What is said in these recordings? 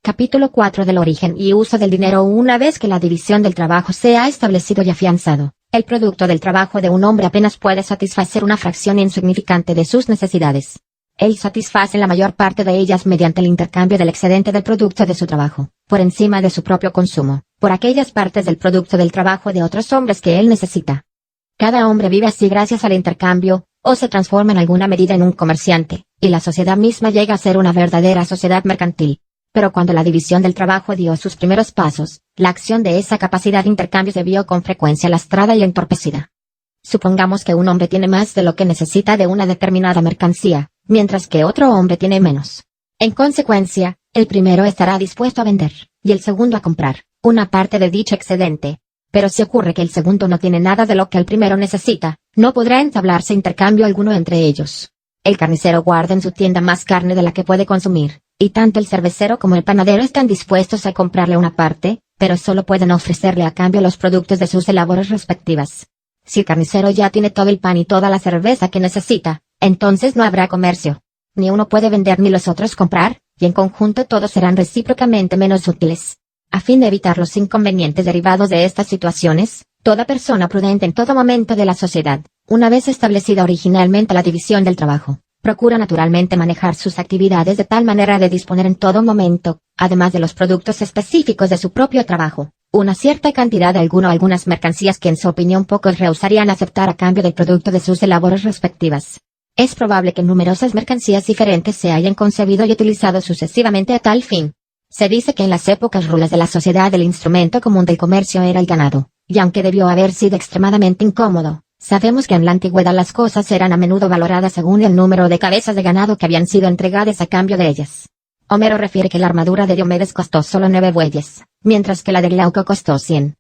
Capítulo 4 del origen y uso del dinero. Una vez que la división del trabajo se ha establecido y afianzado, el producto del trabajo de un hombre apenas puede satisfacer una fracción insignificante de sus necesidades. Él satisface la mayor parte de ellas mediante el intercambio del excedente del producto de su trabajo, por encima de su propio consumo, por aquellas partes del producto del trabajo de otros hombres que él necesita. Cada hombre vive así gracias al intercambio, o se transforma en alguna medida en un comerciante, y la sociedad misma llega a ser una verdadera sociedad mercantil. Pero cuando la división del trabajo dio sus primeros pasos, la acción de esa capacidad de intercambio se vio con frecuencia lastrada y entorpecida. Supongamos que un hombre tiene más de lo que necesita de una determinada mercancía, mientras que otro hombre tiene menos. En consecuencia, el primero estará dispuesto a vender, y el segundo a comprar, una parte de dicho excedente. Pero si ocurre que el segundo no tiene nada de lo que el primero necesita, no podrá entablarse intercambio alguno entre ellos. El carnicero guarda en su tienda más carne de la que puede consumir, y tanto el cervecero como el panadero están dispuestos a comprarle una parte, pero solo pueden ofrecerle a cambio los productos de sus labores respectivas. Si el carnicero ya tiene todo el pan y toda la cerveza que necesita, entonces no habrá comercio. Ni uno puede vender ni los otros comprar, y en conjunto todos serán recíprocamente menos útiles. A fin de evitar los inconvenientes derivados de estas situaciones, toda persona prudente en todo momento de la sociedad, una vez establecida originalmente la división del trabajo, procura naturalmente manejar sus actividades de tal manera de disponer en todo momento, además de los productos específicos de su propio trabajo, una cierta cantidad de algunas mercancías que en su opinión pocos rehusarían aceptar a cambio del producto de sus labores respectivas. Es probable que numerosas mercancías diferentes se hayan concebido y utilizado sucesivamente a tal fin. Se dice que en las épocas rulas de la sociedad el instrumento común del comercio era el ganado, y aunque debió haber sido extremadamente incómodo, sabemos que en la antigüedad las cosas eran a menudo valoradas según el número de cabezas de ganado que habían sido entregadas a cambio de ellas. Homero refiere que la armadura de Diomedes costó solo 9 bueyes, mientras que la de Glauco costó 100.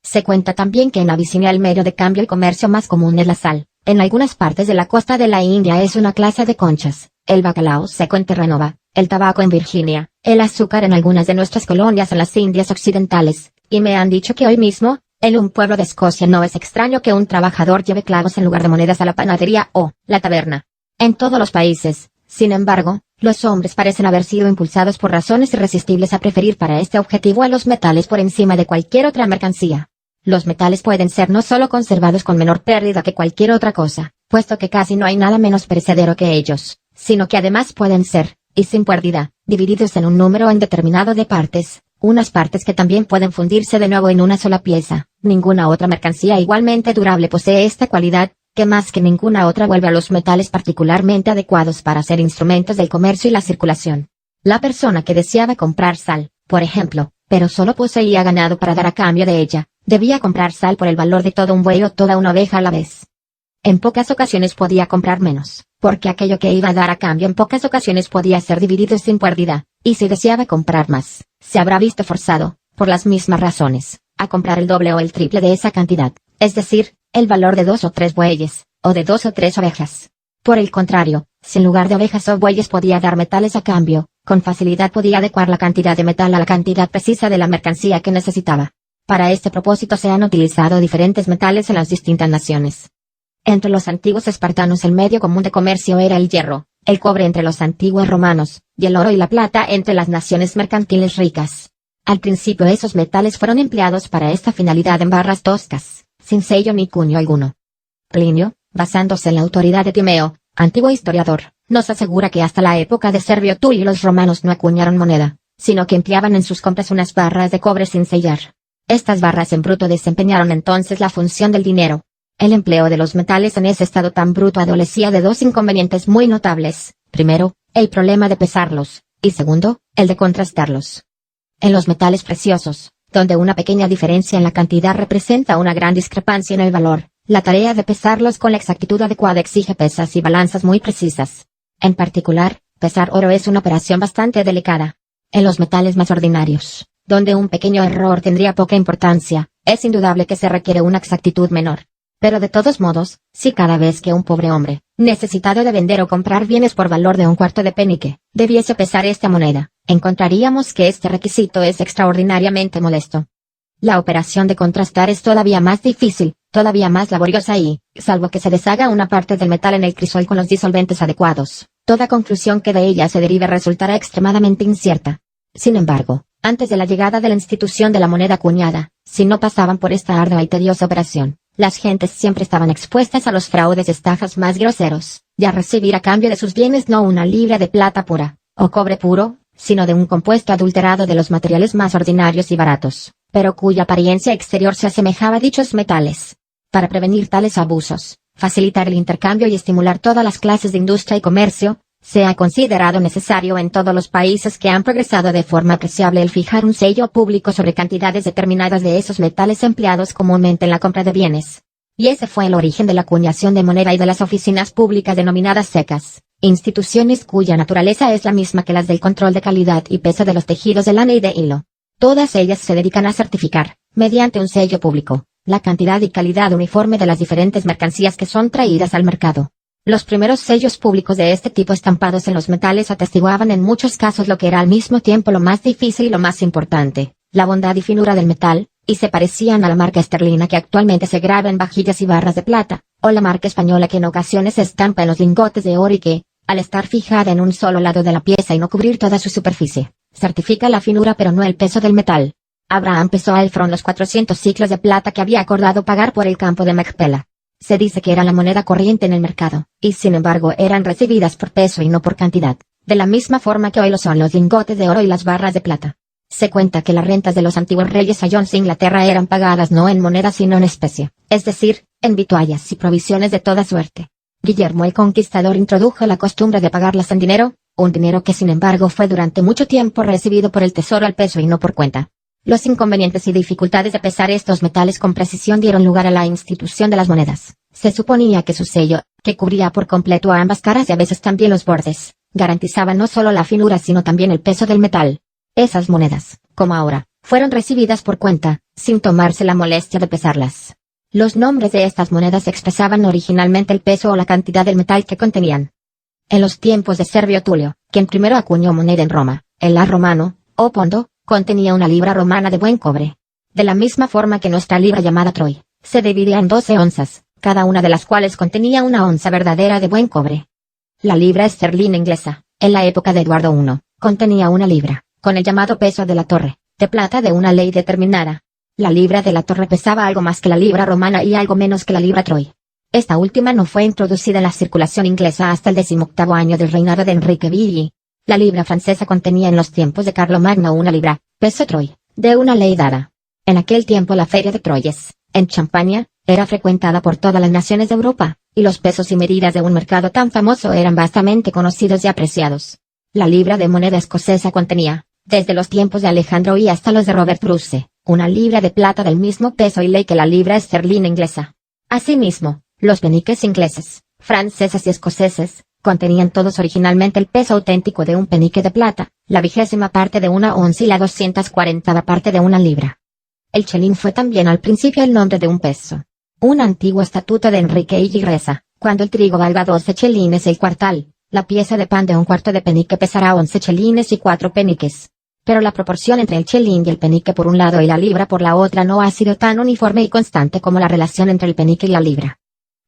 Se cuenta también que en Abisinia el medio de cambio y comercio más común es la sal. En algunas partes de la costa de la India es una clase de conchas, el bacalao seco en Terranova, el tabaco en Virginia, el azúcar en algunas de nuestras colonias en las Indias Occidentales, y me han dicho que hoy mismo, en un pueblo de Escocia no es extraño que un trabajador lleve clavos en lugar de monedas a la panadería o la taberna. En todos los países, sin embargo, los hombres parecen haber sido impulsados por razones irresistibles a preferir para este objetivo a los metales por encima de cualquier otra mercancía. Los metales pueden ser no solo conservados con menor pérdida que cualquier otra cosa, puesto que casi no hay nada menos perecedero que ellos, sino que además pueden ser, y sin pérdida, divididos en un número indeterminado de partes, unas partes que también pueden fundirse de nuevo en una sola pieza. Ninguna otra mercancía igualmente durable posee esta cualidad, que más que ninguna otra vuelve a los metales particularmente adecuados para ser instrumentos del comercio y la circulación. La persona que deseaba comprar sal, por ejemplo, pero solo poseía ganado para dar a cambio de ella, debía comprar sal por el valor de todo un buey o toda una oveja a la vez. En pocas ocasiones podía comprar menos, porque aquello que iba a dar a cambio en pocas ocasiones podía ser dividido sin pérdida, y si deseaba comprar más, se habrá visto forzado, por las mismas razones, a comprar el doble o el triple de esa cantidad, es decir, el valor de 2 o 3 bueyes, o de 2 o 3 ovejas. Por el contrario, si en lugar de ovejas o bueyes podía dar metales a cambio, con facilidad podía adecuar la cantidad de metal a la cantidad precisa de la mercancía que necesitaba. Para este propósito se han utilizado diferentes metales en las distintas naciones. Entre los antiguos espartanos el medio común de comercio era el hierro, el cobre entre los antiguos romanos, y el oro y la plata entre las naciones mercantiles ricas. Al principio esos metales fueron empleados para esta finalidad en barras toscas, sin sello ni cuño alguno. Plinio, basándose en la autoridad de Timeo, antiguo historiador, nos asegura que hasta la época de Servio Tulio los romanos no acuñaron moneda, sino que empleaban en sus compras unas barras de cobre sin sellar. Estas barras en bruto desempeñaron entonces la función del dinero. El empleo de los metales en ese estado tan bruto adolecía de dos inconvenientes muy notables: primero, el problema de pesarlos, y segundo, el de contrastarlos. En los metales preciosos, donde una pequeña diferencia en la cantidad representa una gran discrepancia en el valor, la tarea de pesarlos con la exactitud adecuada exige pesas y balanzas muy precisas. En particular, pesar oro es una operación bastante delicada. En los metales más ordinarios, donde un pequeño error tendría poca importancia, es indudable que se requiere una exactitud menor. Pero de todos modos, si cada vez que un pobre hombre, necesitado de vender o comprar bienes por valor de un cuarto de penique, debiese pesar esta moneda, encontraríamos que este requisito es extraordinariamente molesto. La operación de contrastar es todavía más difícil, todavía más laboriosa y, salvo que se deshaga una parte del metal en el crisol con los disolventes adecuados, toda conclusión que de ella se derive resultará extremadamente incierta. Sin embargo, antes de la llegada de la institución de la moneda acuñada, si no pasaban por esta ardua y tediosa operación, las gentes siempre estaban expuestas a los fraudes y estafas más groseros, y a recibir a cambio de sus bienes no una libra de plata pura, o cobre puro, sino de un compuesto adulterado de los materiales más ordinarios y baratos, pero cuya apariencia exterior se asemejaba a dichos metales. Para prevenir tales abusos, facilitar el intercambio y estimular todas las clases de industria y comercio, se ha considerado necesario en todos los países que han progresado de forma apreciable el fijar un sello público sobre cantidades determinadas de esos metales empleados comúnmente en la compra de bienes. Y ese fue el origen de la acuñación de moneda y de las oficinas públicas denominadas secas, instituciones cuya naturaleza es la misma que las del control de calidad y peso de los tejidos de lana y de hilo. Todas ellas se dedican a certificar, mediante un sello público, la cantidad y calidad uniforme de las diferentes mercancías que son traídas al mercado. Los primeros sellos públicos de este tipo estampados en los metales atestiguaban en muchos casos lo que era al mismo tiempo lo más difícil y lo más importante, la bondad y finura del metal, y se parecían a la marca esterlina que actualmente se graba en vajillas y barras de plata, o la marca española que en ocasiones se estampa en los lingotes de oro y que, al estar fijada en un solo lado de la pieza y no cubrir toda su superficie, certifica la finura pero no el peso del metal. Abraham pesó a Efrón los 400 siclos de plata que había acordado pagar por el campo de Macpela. Se dice que era la moneda corriente en el mercado, y sin embargo eran recibidas por peso y no por cantidad, de la misma forma que hoy lo son los lingotes de oro y las barras de plata. Se cuenta que las rentas de los antiguos reyes sayones de Inglaterra eran pagadas no en moneda sino en especie, es decir, en vituallas y provisiones de toda suerte. Guillermo el Conquistador introdujo la costumbre de pagarlas en dinero, un dinero que sin embargo fue durante mucho tiempo recibido por el tesoro al peso y no por cuenta. Los inconvenientes y dificultades de pesar estos metales con precisión dieron lugar a la institución de las monedas. Se suponía que su sello, que cubría por completo a ambas caras y a veces también los bordes, garantizaba no solo la finura sino también el peso del metal. Esas monedas, como ahora, fueron recibidas por cuenta, sin tomarse la molestia de pesarlas. Los nombres de estas monedas expresaban originalmente el peso o la cantidad del metal que contenían. En los tiempos de Servio Tulio, quien primero acuñó moneda en Roma, el ar romano, o pondo, contenía una libra romana de buen cobre. De la misma forma que nuestra libra llamada troy, se dividía en 12 onzas, cada una de las cuales contenía una onza verdadera de buen cobre. La libra esterlina inglesa, en la época de Eduardo I, contenía una libra, con el llamado peso de la torre, de plata de una ley determinada. La libra de la torre pesaba algo más que la libra romana y algo menos que la libra troy. Esta última no fue introducida en la circulación inglesa hasta el 18º año del reinado de Enrique VIII. La libra francesa contenía en los tiempos de Carlomagno una libra, peso troy, de una ley dada. En aquel tiempo la feria de Troyes, en Champaña, era frecuentada por todas las naciones de Europa, y los pesos y medidas de un mercado tan famoso eran vastamente conocidos y apreciados. La libra de moneda escocesa contenía, desde los tiempos de Alejandro y hasta los de Robert Bruce, una libra de plata del mismo peso y ley que la libra esterlina inglesa. Asimismo, los peniques ingleses, franceses y escoceses, contenían todos originalmente el peso auténtico de un penique de plata, la 20ª parte de una onza y la 240ª parte de una libra. El chelín fue también al principio el nombre de un peso. Un antiguo estatuto de Enrique I reza, cuando el trigo valga 12 chelines el cuartal, la pieza de pan de un cuarto de penique pesará 11 chelines y 4 peniques. Pero la proporción entre el chelín y el penique por un lado y la libra por la otra no ha sido tan uniforme y constante como la relación entre el penique y la libra.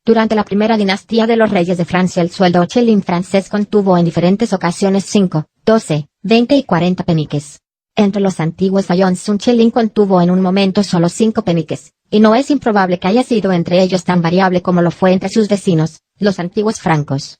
Durante la primera dinastía de los reyes de Francia el sueldo chelín francés contuvo en diferentes ocasiones 5, 12, 20 y 40 peniques. Entre los antiguos sayones un chelín contuvo en un momento solo 5 peniques, y no es improbable que haya sido entre ellos tan variable como lo fue entre sus vecinos, los antiguos francos.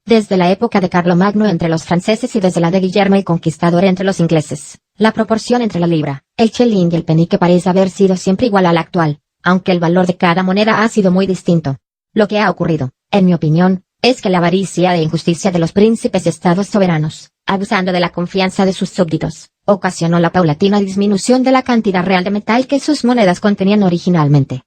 Desde la época de Carlomagno entre los franceses y desde la de Guillermo el Conquistador entre los ingleses, la proporción entre la libra, el chelín y el penique parece haber sido siempre igual a la actual, aunque el valor de cada moneda ha sido muy distinto. Lo que ha ocurrido, en mi opinión, es que la avaricia e injusticia de los príncipes y estados soberanos, abusando de la confianza de sus súbditos, ocasionó la paulatina disminución de la cantidad real de metal que sus monedas contenían originalmente.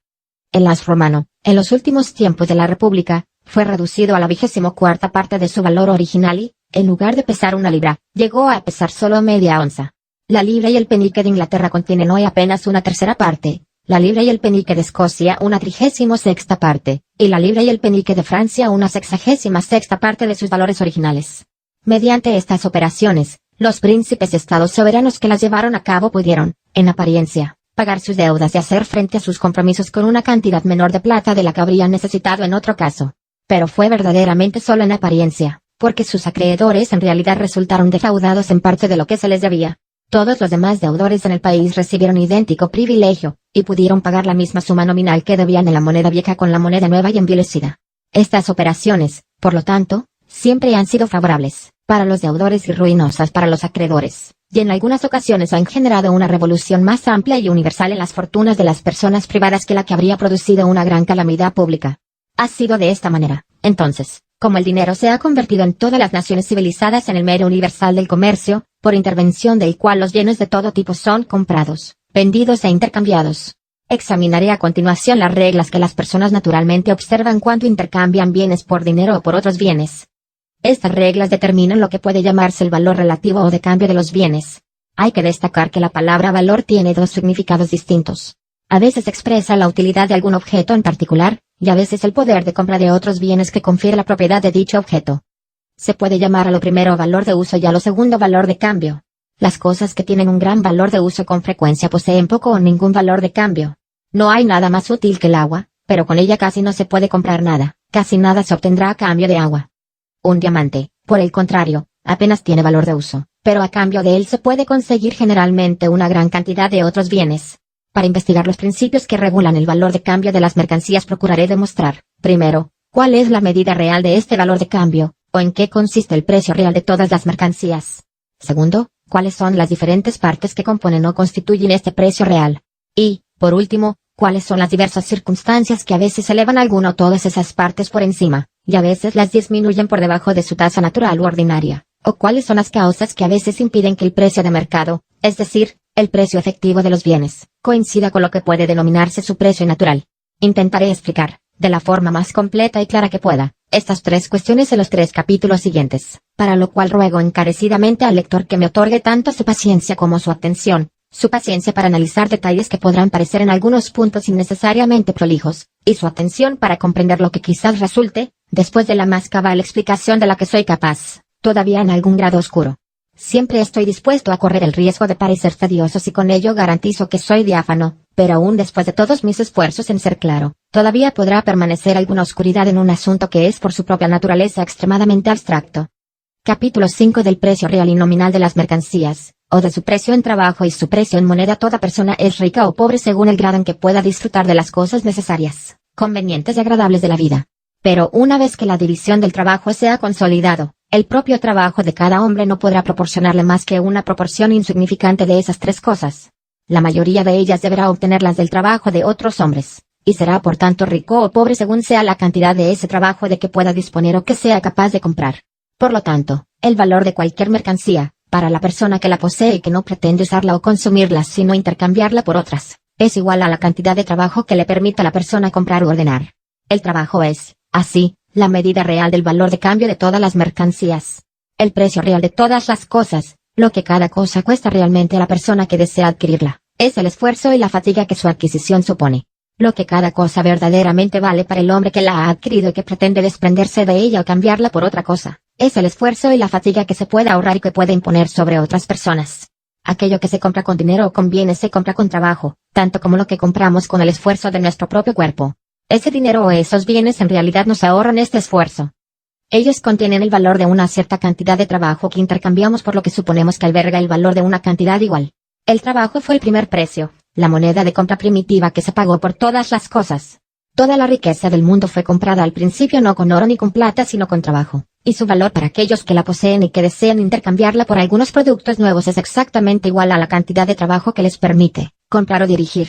El as romano, en los últimos tiempos de la República, fue reducido a la 24ª parte de su valor original y, en lugar de pesar una libra, llegó a pesar solo media onza. La libra y el penique de Inglaterra contienen hoy apenas una tercera parte, la libra y el penique de Escocia una 36ª parte, y la libra y el penique de Francia una 66ª parte de sus valores originales. Mediante estas operaciones, los príncipes y estados soberanos que las llevaron a cabo pudieron, en apariencia, pagar sus deudas y hacer frente a sus compromisos con una cantidad menor de plata de la que habrían necesitado en otro caso. Pero fue verdaderamente solo en apariencia, porque sus acreedores en realidad resultaron defraudados en parte de lo que se les debía. Todos los demás deudores en el país recibieron idéntico privilegio, y pudieron pagar la misma suma nominal que debían en la moneda vieja con la moneda nueva y envilecida. Estas operaciones, por lo tanto, siempre han sido favorables para los deudores y ruinosas para los acreedores, y en algunas ocasiones han generado una revolución más amplia y universal en las fortunas de las personas privadas que la que habría producido una gran calamidad pública. Ha sido de esta manera, entonces, como el dinero se ha convertido en todas las naciones civilizadas en el medio universal del comercio, por intervención del cual los bienes de todo tipo son comprados, vendidos e intercambiados. Examinaré a continuación las reglas que las personas naturalmente observan cuando intercambian bienes por dinero o por otros bienes. Estas reglas determinan lo que puede llamarse el valor relativo o de cambio de los bienes. Hay que destacar que la palabra valor tiene dos significados distintos. A veces expresa la utilidad de algún objeto en particular, y a veces el poder de compra de otros bienes que confiere la propiedad de dicho objeto. Se puede llamar a lo primero valor de uso y a lo segundo valor de cambio. Las cosas que tienen un gran valor de uso con frecuencia poseen poco o ningún valor de cambio. No hay nada más útil que el agua, pero con ella casi no se puede comprar nada, casi nada se obtendrá a cambio de agua. Un diamante, por el contrario, apenas tiene valor de uso, pero a cambio de él se puede conseguir generalmente una gran cantidad de otros bienes. Para investigar los principios que regulan el valor de cambio de las mercancías procuraré demostrar, primero, cuál es la medida real de este valor de cambio, o en qué consiste el precio real de todas las mercancías. Segundo, cuáles son las diferentes partes que componen o constituyen este precio real. Y, por último, cuáles son las diversas circunstancias que a veces elevan alguna o todas esas partes por encima, y a veces las disminuyen por debajo de su tasa natural u ordinaria, o cuáles son las causas que a veces impiden que el precio de mercado, es decir, el precio efectivo de los bienes, coincida con lo que puede denominarse su precio natural. Intentaré explicar, de la forma más completa y clara que pueda, estas tres cuestiones en los 3 capítulos siguientes, para lo cual ruego encarecidamente al lector que me otorgue tanto su paciencia como su atención, su paciencia para analizar detalles que podrán parecer en algunos puntos innecesariamente prolijos, y su atención para comprender lo que quizás resulte, después de la más cabal explicación de la que soy capaz, todavía en algún grado oscuro. Siempre estoy dispuesto a correr el riesgo de parecer tedioso si con ello garantizo que soy diáfano, pero aún después de todos mis esfuerzos en ser claro, todavía podrá permanecer alguna oscuridad en un asunto que es por su propia naturaleza extremadamente abstracto. Capítulo 5 del precio real y nominal de las mercancías, o de su precio en trabajo y su precio en moneda. Toda persona es rica o pobre según el grado en que pueda disfrutar de las cosas necesarias, convenientes y agradables de la vida. Pero una vez que la división del trabajo se ha consolidado, el propio trabajo de cada hombre no podrá proporcionarle más que una proporción insignificante de esas tres cosas. La mayoría de ellas deberá obtenerlas del trabajo de otros hombres, y será por tanto rico o pobre según sea la cantidad de ese trabajo de que pueda disponer o que sea capaz de comprar. Por lo tanto, el valor de cualquier mercancía, para la persona que la posee y que no pretende usarla o consumirla sino intercambiarla por otras, es igual a la cantidad de trabajo que le permita a la persona comprar o ordenar. El trabajo es, así, la medida real del valor de cambio de todas las mercancías. El precio real de todas las cosas, lo que cada cosa cuesta realmente a la persona que desea adquirirla, es el esfuerzo y la fatiga que su adquisición supone. Lo que cada cosa verdaderamente vale para el hombre que la ha adquirido y que pretende desprenderse de ella o cambiarla por otra cosa, es el esfuerzo y la fatiga que se puede ahorrar y que puede imponer sobre otras personas. Aquello que se compra con dinero o con bienes se compra con trabajo, tanto como lo que compramos con el esfuerzo de nuestro propio cuerpo. Ese dinero o esos bienes en realidad nos ahorran este esfuerzo. Ellos contienen el valor de una cierta cantidad de trabajo que intercambiamos por lo que suponemos que alberga el valor de una cantidad igual. El trabajo fue el primer precio, la moneda de compra primitiva que se pagó por todas las cosas. Toda la riqueza del mundo fue comprada al principio no con oro ni con plata sino con trabajo, y su valor para aquellos que la poseen y que desean intercambiarla por algunos productos nuevos es exactamente igual a la cantidad de trabajo que les permite comprar o dirigir.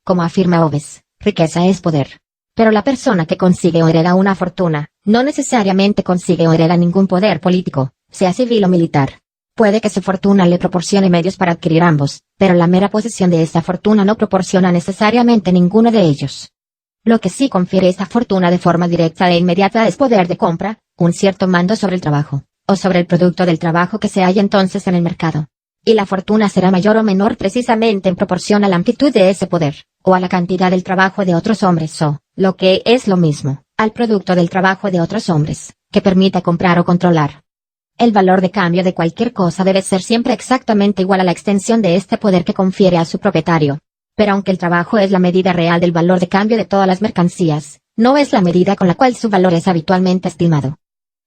Como afirma Hobbes, riqueza es poder. Pero la persona que consigue o hereda una fortuna, no necesariamente consigue o hereda ningún poder político, sea civil o militar. Puede que su fortuna le proporcione medios para adquirir ambos, pero la mera posesión de esa fortuna no proporciona necesariamente ninguno de ellos. Lo que sí confiere esa fortuna de forma directa e inmediata es poder de compra, un cierto mando sobre el trabajo, o sobre el producto del trabajo que se halla entonces en el mercado. Y la fortuna será mayor o menor precisamente en proporción a la amplitud de ese poder, o a la cantidad del trabajo de otros hombres o, lo que es lo mismo, al producto del trabajo de otros hombres, que permita comprar o controlar. El valor de cambio de cualquier cosa debe ser siempre exactamente igual a la extensión de este poder que confiere a su propietario. Pero aunque el trabajo es la medida real del valor de cambio de todas las mercancías, no es la medida con la cual su valor es habitualmente estimado.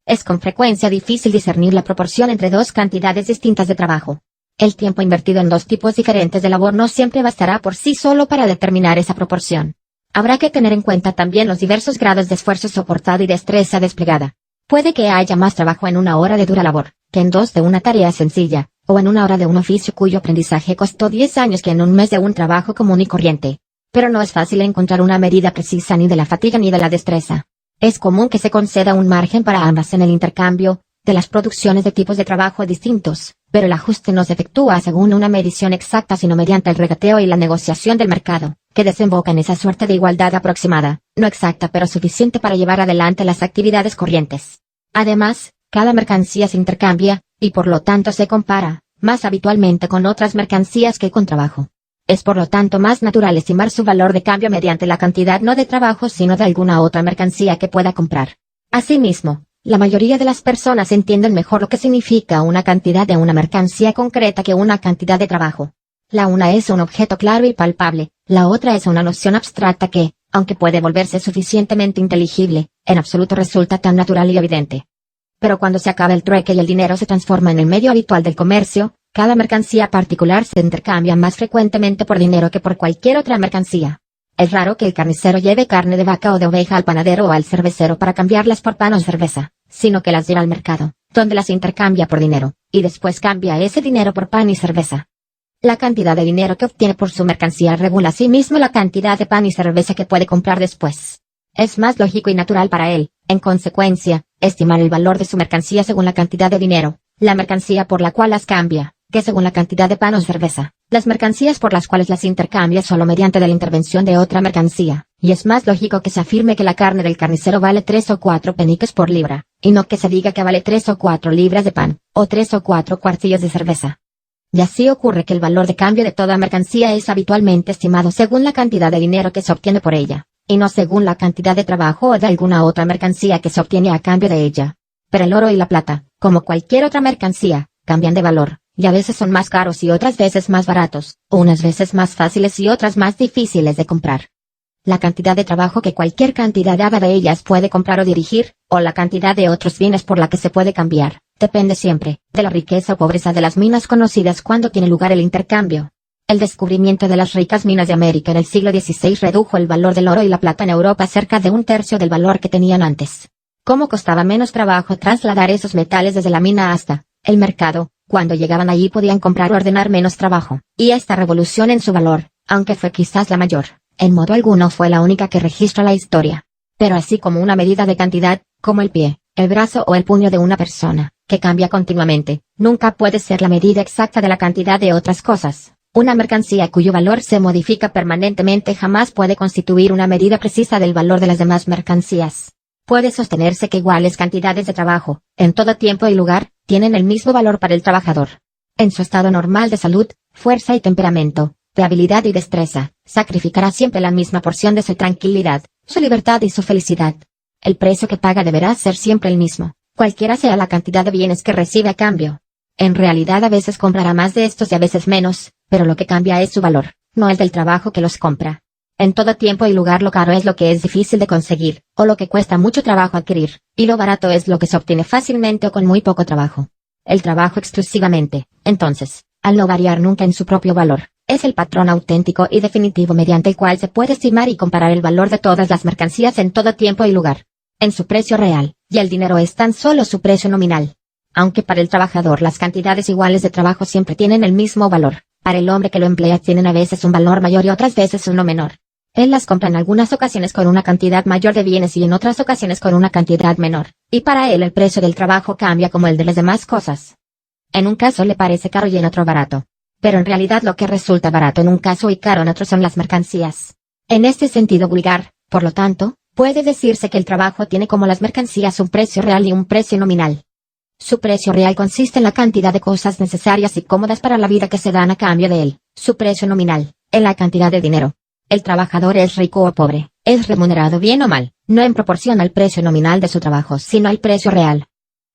Es con frecuencia difícil discernir la proporción entre dos cantidades distintas de trabajo. El tiempo invertido en dos tipos diferentes de labor no siempre bastará por sí solo para determinar esa proporción. Habrá que tener en cuenta también los diversos grados de esfuerzo soportado y destreza desplegada. Puede que haya más trabajo en una hora de dura labor, que en 2 de una tarea sencilla, o en una hora de un oficio cuyo aprendizaje costó 10 años que en un mes de un trabajo común y corriente. Pero no es fácil encontrar una medida precisa ni de la fatiga ni de la destreza. Es común que se conceda un margen para ambas en el intercambio de las producciones de tipos de trabajo distintos, pero el ajuste no se efectúa según una medición exacta sino mediante el regateo y la negociación del mercado, que desemboca en esa suerte de igualdad aproximada, no exacta pero suficiente para llevar adelante las actividades corrientes. Además, cada mercancía se intercambia, y por lo tanto se compara, más habitualmente con otras mercancías que con trabajo. Es por lo tanto más natural estimar su valor de cambio mediante la cantidad no de trabajo sino de alguna otra mercancía que pueda comprar. Asimismo, la mayoría de las personas entienden mejor lo que significa una cantidad de una mercancía concreta que una cantidad de trabajo. La una es un objeto claro y palpable, la otra es una noción abstracta que, aunque puede volverse suficientemente inteligible, en absoluto resulta tan natural y evidente. Pero cuando se acaba el trueque y el dinero se transforma en el medio habitual del comercio, cada mercancía particular se intercambia más frecuentemente por dinero que por cualquier otra mercancía. Es raro que el carnicero lleve carne de vaca o de oveja al panadero o al cervecero para cambiarlas por pan o cerveza, sino que las lleva al mercado, donde las intercambia por dinero, y después cambia ese dinero por pan y cerveza. La cantidad de dinero que obtiene por su mercancía regula asimismo la cantidad de pan y cerveza que puede comprar después. Es más lógico y natural para él, en consecuencia, estimar el valor de su mercancía según la cantidad de dinero, la mercancía por la cual las cambia, que según la cantidad de pan o cerveza, las mercancías por las cuales las intercambia solo mediante la intervención de otra mercancía, y es más lógico que se afirme que la carne del carnicero vale 3 o 4 peniques por libra, y no que se diga que vale 3 o 4 libras de pan, o 3 o 4 cuartillos de cerveza. Y así ocurre que el valor de cambio de toda mercancía es habitualmente estimado según la cantidad de dinero que se obtiene por ella, y no según la cantidad de trabajo o de alguna otra mercancía que se obtiene a cambio de ella. Pero el oro y la plata, como cualquier otra mercancía, cambian de valor, y a veces son más caros y otras veces más baratos, o unas veces más fáciles y otras más difíciles de comprar. La cantidad de trabajo que cualquier cantidad dada de ellas puede comprar o dirigir, o la cantidad de otros bienes por la que se puede cambiar, depende siempre de la riqueza o pobreza de las minas conocidas cuando tiene lugar el intercambio. El descubrimiento de las ricas minas de América en el siglo XVI redujo el valor del oro y la plata en Europa cerca de 1/3 del valor que tenían antes. Como costaba menos trabajo trasladar esos metales desde la mina hasta el mercado, cuando llegaban allí podían comprar o ordenar menos trabajo, y esta revolución en su valor, aunque fue quizás la mayor, en modo alguno fue la única que registra la historia. Pero así como una medida de cantidad, como el pie, el brazo o el puño de una persona, que cambia continuamente, nunca puede ser la medida exacta de la cantidad de otras cosas. Una mercancía cuyo valor se modifica permanentemente jamás puede constituir una medida precisa del valor de las demás mercancías. Puede sostenerse que iguales cantidades de trabajo, en todo tiempo y lugar, tienen el mismo valor para el trabajador. En su estado normal de salud, fuerza y temperamento, de habilidad y destreza, sacrificará siempre la misma porción de su tranquilidad, su libertad y su felicidad. El precio que paga deberá ser siempre el mismo, cualquiera sea la cantidad de bienes que recibe a cambio. En realidad a veces comprará más de estos y a veces menos, pero lo que cambia es su valor, no el del trabajo que los compra. En todo tiempo y lugar lo caro es lo que es difícil de conseguir, o lo que cuesta mucho trabajo adquirir, y lo barato es lo que se obtiene fácilmente o con muy poco trabajo. El trabajo exclusivamente, entonces, al no variar nunca en su propio valor, es el patrón auténtico y definitivo mediante el cual se puede estimar y comparar el valor de todas las mercancías en todo tiempo y lugar, en su precio real, y el dinero es tan solo su precio nominal. Aunque para el trabajador las cantidades iguales de trabajo siempre tienen el mismo valor, para el hombre que lo emplea tienen a veces un valor mayor y otras veces uno menor. Él las compra en algunas ocasiones con una cantidad mayor de bienes y en otras ocasiones con una cantidad menor, y para él el precio del trabajo cambia como el de las demás cosas. En un caso le parece caro y en otro barato. Pero en realidad lo que resulta barato en un caso y caro en otro son las mercancías. En este sentido vulgar, por lo tanto, puede decirse que el trabajo tiene como las mercancías un precio real y un precio nominal. Su precio real consiste en la cantidad de cosas necesarias y cómodas para la vida que se dan a cambio de él. Su precio nominal, en la cantidad de dinero. El trabajador es rico o pobre, es remunerado bien o mal, no en proporción al precio nominal de su trabajo, sino al precio real.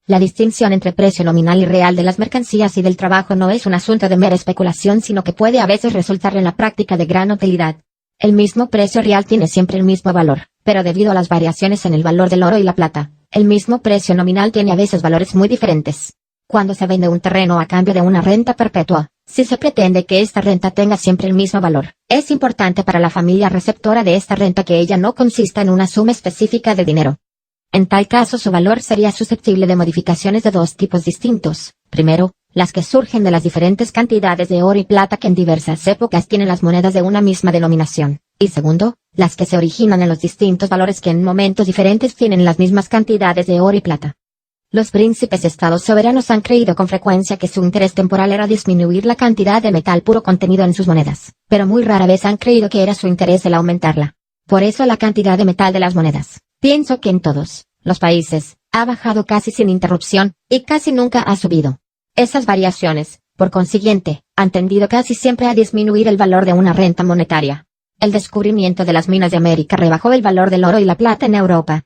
La distinción entre precio nominal y real de las mercancías y del trabajo no es un asunto de mera especulación, sino que puede a veces resultar en la práctica de gran utilidad. El mismo precio real tiene siempre el mismo valor, pero debido a las variaciones en el valor del oro y la plata, el mismo precio nominal tiene a veces valores muy diferentes. Cuando se vende un terreno a cambio de una renta perpetua, Si se pretende que esta renta tenga siempre el mismo valor, es importante para la familia receptora de esta renta que ella no consista en una suma específica de dinero. En tal caso su valor sería susceptible de modificaciones de dos tipos distintos. Primero, las que surgen de las diferentes cantidades de oro y plata que en diversas épocas tienen las monedas de una misma denominación. Y segundo, las que se originan en los distintos valores que en momentos diferentes tienen las mismas cantidades de oro y plata. Los príncipes estados soberanos han creído con frecuencia que su interés temporal era disminuir la cantidad de metal puro contenido en sus monedas, pero muy rara vez han creído que era su interés el aumentarla. Por eso la cantidad de metal de las monedas, pienso que en todos los países, ha bajado casi sin interrupción, y casi nunca ha subido. Esas variaciones, por consiguiente, han tendido casi siempre a disminuir el valor de una renta monetaria. El descubrimiento de las minas de América rebajó el valor del oro y la plata en Europa.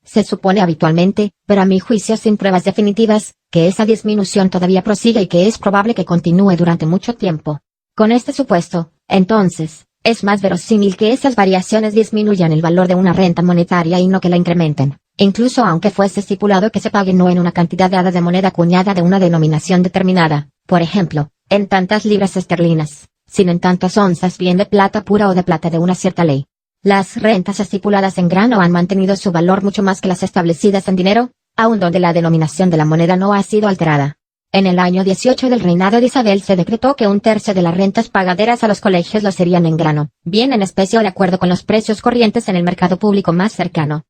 Se supone habitualmente, pero a mi juicio sin pruebas definitivas, que esa disminución todavía prosigue y que es probable que continúe durante mucho tiempo. Con este supuesto, entonces, es más verosímil que esas variaciones disminuyan el valor de una renta monetaria y no que la incrementen, incluso aunque fuese estipulado que se pague no en una cantidad dada de moneda acuñada de una denominación determinada, por ejemplo, en tantas libras esterlinas, sino en tantas onzas bien de plata pura o de plata de una cierta ley. Las rentas estipuladas en grano han mantenido su valor mucho más que las establecidas en dinero, aun donde la denominación de la moneda no ha sido alterada. En el año 18 del reinado de Isabel se decretó que un tercio de las rentas pagaderas a los colegios lo serían en grano, bien en especie o de acuerdo con los precios corrientes en el mercado público más cercano.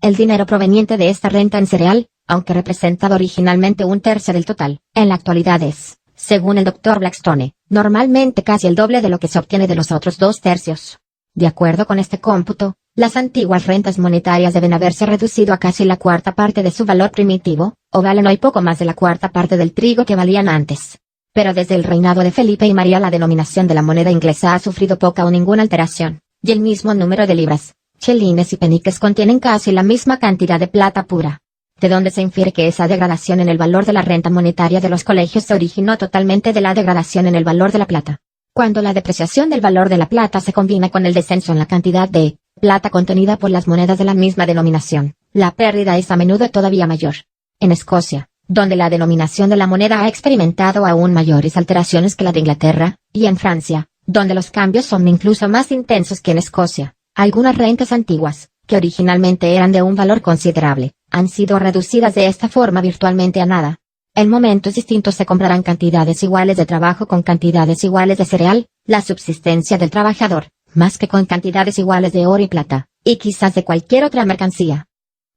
El dinero proveniente de esta renta en cereal, aunque representaba originalmente un tercio del total, en la actualidad es, según el Dr. Blackstone, normalmente casi el doble de lo que se obtiene de los otros dos tercios. De acuerdo con este cómputo, las antiguas rentas monetarias deben haberse reducido a casi la cuarta parte de su valor primitivo, o valen hoy poco más de la cuarta parte del trigo que valían antes. Pero desde el reinado de Felipe y María la denominación de la moneda inglesa ha sufrido poca o ninguna alteración, y el mismo número de libras, chelines y peniques contienen casi la misma cantidad de plata pura. De donde se infiere que esa degradación en el valor de la renta monetaria de los colegios se originó totalmente de la degradación en el valor de la plata. Cuando la depreciación del valor de la plata se combina con el descenso en la cantidad de plata contenida por las monedas de la misma denominación, la pérdida es a menudo todavía mayor. En Escocia, donde la denominación de la moneda ha experimentado aún mayores alteraciones que la de Inglaterra, y en Francia, donde los cambios son incluso más intensos que en Escocia, algunas rentas antiguas, que originalmente eran de un valor considerable, han sido reducidas de esta forma virtualmente a nada. En momentos distintos se comprarán cantidades iguales de trabajo con cantidades iguales de cereal, la subsistencia del trabajador, más que con cantidades iguales de oro y plata, y quizás de cualquier otra mercancía.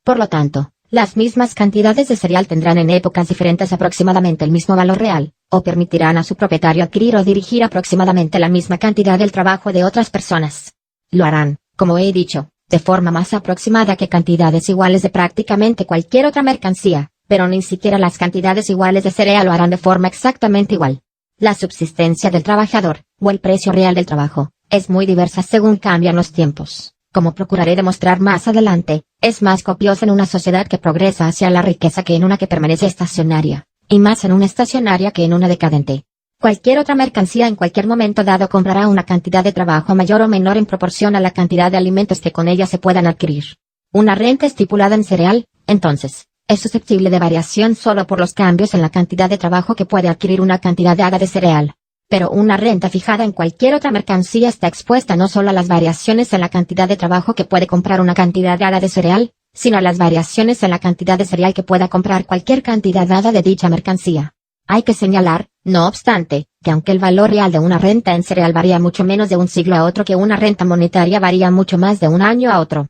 Por lo tanto, las mismas cantidades de cereal tendrán en épocas diferentes aproximadamente el mismo valor real, o permitirán a su propietario adquirir o dirigir aproximadamente la misma cantidad del trabajo de otras personas. Lo harán, como he dicho, de forma más aproximada que cantidades iguales de prácticamente cualquier otra mercancía, pero ni siquiera las cantidades iguales de cereal lo harán de forma exactamente igual. La subsistencia del trabajador, o el precio real del trabajo, es muy diversa según cambian los tiempos. Como procuraré demostrar más adelante, es más copiosa en una sociedad que progresa hacia la riqueza que en una que permanece estacionaria, y más en una estacionaria que en una decadente. Cualquier otra mercancía en cualquier momento dado comprará una cantidad de trabajo mayor o menor en proporción a la cantidad de alimentos que con ella se puedan adquirir. Una renta estipulada en cereal, entonces, es susceptible de variación solo por los cambios en la cantidad de trabajo que puede adquirir una cantidad dada de cereal. Pero una renta fijada en cualquier otra mercancía está expuesta no solo a las variaciones en la cantidad de trabajo que puede comprar una cantidad dada de cereal, sino a las variaciones en la cantidad de cereal que pueda comprar cualquier cantidad dada de dicha mercancía. Hay que señalar, no obstante, que aunque el valor real de una renta en cereal varía mucho menos de un siglo a otro que una renta monetaria varía mucho más de un año a otro.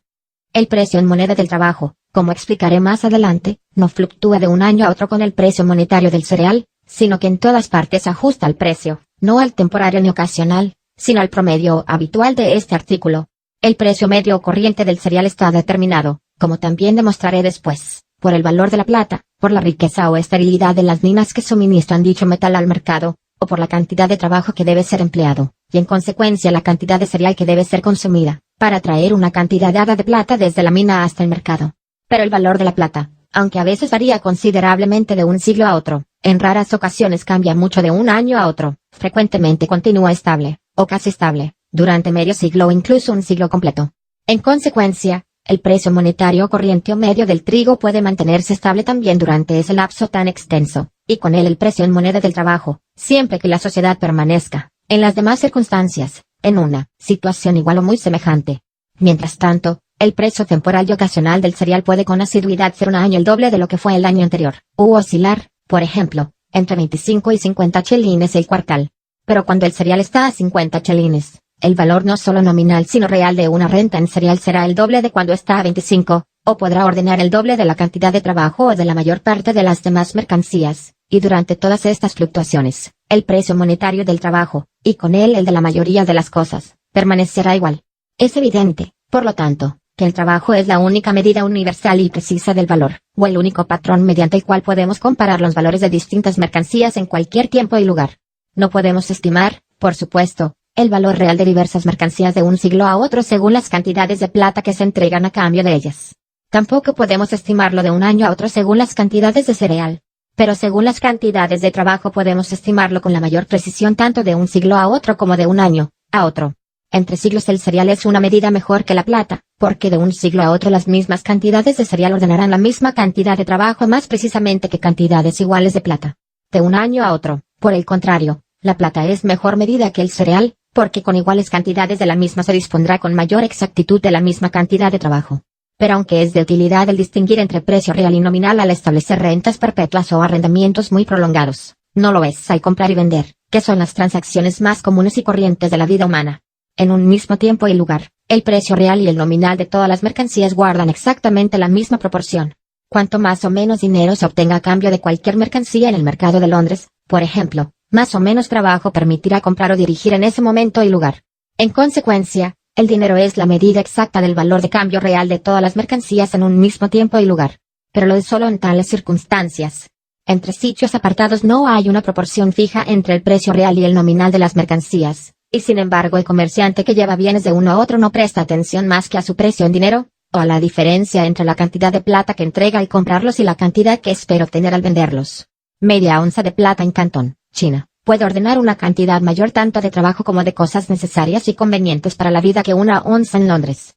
El precio en moneda del trabajo, como explicaré más adelante, no fluctúa de un año a otro con el precio monetario del cereal, sino que en todas partes ajusta al precio, no al temporario ni ocasional, sino al promedio habitual de este artículo. El precio medio o corriente del cereal está determinado, como también demostraré después, por el valor de la plata, por la riqueza o esterilidad de las minas que suministran dicho metal al mercado, o por la cantidad de trabajo que debe ser empleado, y en consecuencia la cantidad de cereal que debe ser consumida, para traer una cantidad dada de plata desde la mina hasta el mercado. Pero el valor de la plata, aunque a veces varía considerablemente de un siglo a otro, en raras ocasiones cambia mucho de un año a otro, frecuentemente continúa estable, o casi estable, durante medio siglo o incluso un siglo completo. En consecuencia, el precio monetario corriente o medio del trigo puede mantenerse estable también durante ese lapso tan extenso, y con él el precio en moneda del trabajo, siempre que la sociedad permanezca, en las demás circunstancias, en una situación igual o muy semejante. Mientras tanto, el precio temporal y ocasional del cereal puede con asiduidad ser un año el doble de lo que fue el año anterior, u oscilar, por ejemplo, entre 25 y 50 chelines el cuartal. Pero cuando el cereal está a 50 chelines, el valor no solo nominal sino real de una renta en cereal será el doble de cuando está a 25, o podrá ordenar el doble de la cantidad de trabajo o de la mayor parte de las demás mercancías, y durante todas estas fluctuaciones, el precio monetario del trabajo, y con él el de la mayoría de las cosas, permanecerá igual. Es evidente, por lo tanto, que el trabajo es la única medida universal y precisa del valor, o el único patrón mediante el cual podemos comparar los valores de distintas mercancías en cualquier tiempo y lugar. No podemos estimar, por supuesto, el valor real de diversas mercancías de un siglo a otro según las cantidades de plata que se entregan a cambio de ellas. Tampoco podemos estimarlo de un año a otro según las cantidades de cereal. Pero según las cantidades de trabajo podemos estimarlo con la mayor precisión tanto de un siglo a otro como de un año a otro. Entre siglos el cereal es una medida mejor que la plata, porque de un siglo a otro las mismas cantidades de cereal ordenarán la misma cantidad de trabajo más precisamente que cantidades iguales de plata. De un año a otro, por el contrario, la plata es mejor medida que el cereal, porque con iguales cantidades de la misma se dispondrá con mayor exactitud de la misma cantidad de trabajo. Pero aunque es de utilidad el distinguir entre precio real y nominal al establecer rentas perpetuas o arrendamientos muy prolongados, no lo es al comprar y vender, que son las transacciones más comunes y corrientes de la vida humana. En un mismo tiempo y lugar, el precio real y el nominal de todas las mercancías guardan exactamente la misma proporción. Cuanto más o menos dinero se obtenga a cambio de cualquier mercancía en el mercado de Londres, por ejemplo, más o menos trabajo permitirá comprar o dirigir en ese momento y lugar. En consecuencia, el dinero es la medida exacta del valor de cambio real de todas las mercancías en un mismo tiempo y lugar. Pero lo es solo en tales circunstancias. Entre sitios apartados no hay una proporción fija entre el precio real y el nominal de las mercancías, y sin embargo el comerciante que lleva bienes de uno a otro no presta atención más que a su precio en dinero, o a la diferencia entre la cantidad de plata que entrega al comprarlos y la cantidad que espera obtener al venderlos. Media onza de plata en Cantón, China, puede ordenar una cantidad mayor tanto de trabajo como de cosas necesarias y convenientes para la vida que una onza en Londres.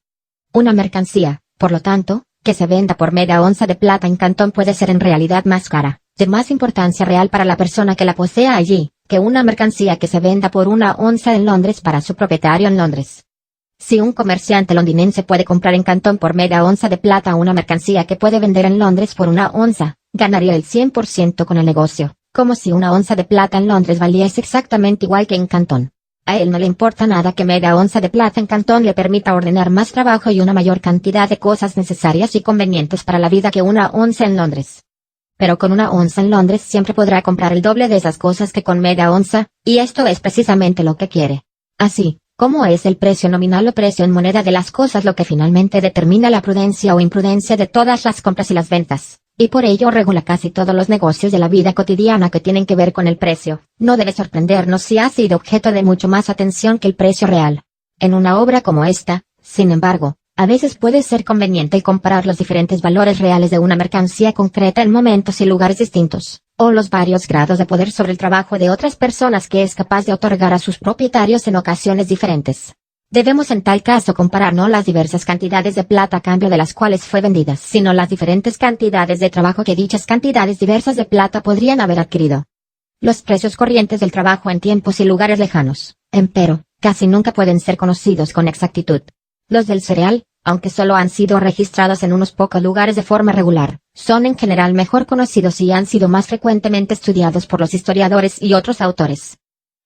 Una mercancía, por lo tanto, que se venda por media onza de plata en Cantón puede ser en realidad más cara, de más importancia real para la persona que la posea allí, que una mercancía que se venda por una onza en Londres para su propietario en Londres. Si un comerciante londinense puede comprar en Cantón por media onza de plata una mercancía que puede vender en Londres por una onza, ganaría el 100% con el negocio, como si una onza de plata en Londres valiese exactamente igual que en Cantón. A él no le importa nada que media onza de plata en Cantón le permita ordenar más trabajo y una mayor cantidad de cosas necesarias y convenientes para la vida que una onza en Londres. Pero con una onza en Londres siempre podrá comprar el doble de esas cosas que con media onza, y esto es precisamente lo que quiere. Así, ¿cómo es el precio nominal o precio en moneda de las cosas lo que finalmente determina la prudencia o imprudencia de todas las compras y las ventas, y por ello regula casi todos los negocios de la vida cotidiana que tienen que ver con el precio? No debe sorprendernos si ha sido objeto de mucho más atención que el precio real. En una obra como esta, sin embargo, a veces puede ser conveniente comparar los diferentes valores reales de una mercancía concreta en momentos y lugares distintos, o los varios grados de poder sobre el trabajo de otras personas que es capaz de otorgar a sus propietarios en ocasiones diferentes. Debemos en tal caso comparar no las diversas cantidades de plata a cambio de las cuales fue vendida, sino las diferentes cantidades de trabajo que dichas cantidades diversas de plata podrían haber adquirido. Los precios corrientes del trabajo en tiempos y lugares lejanos, empero, casi nunca pueden ser conocidos con exactitud. Los del cereal, aunque solo han sido registrados en unos pocos lugares de forma regular, son en general mejor conocidos y han sido más frecuentemente estudiados por los historiadores y otros autores.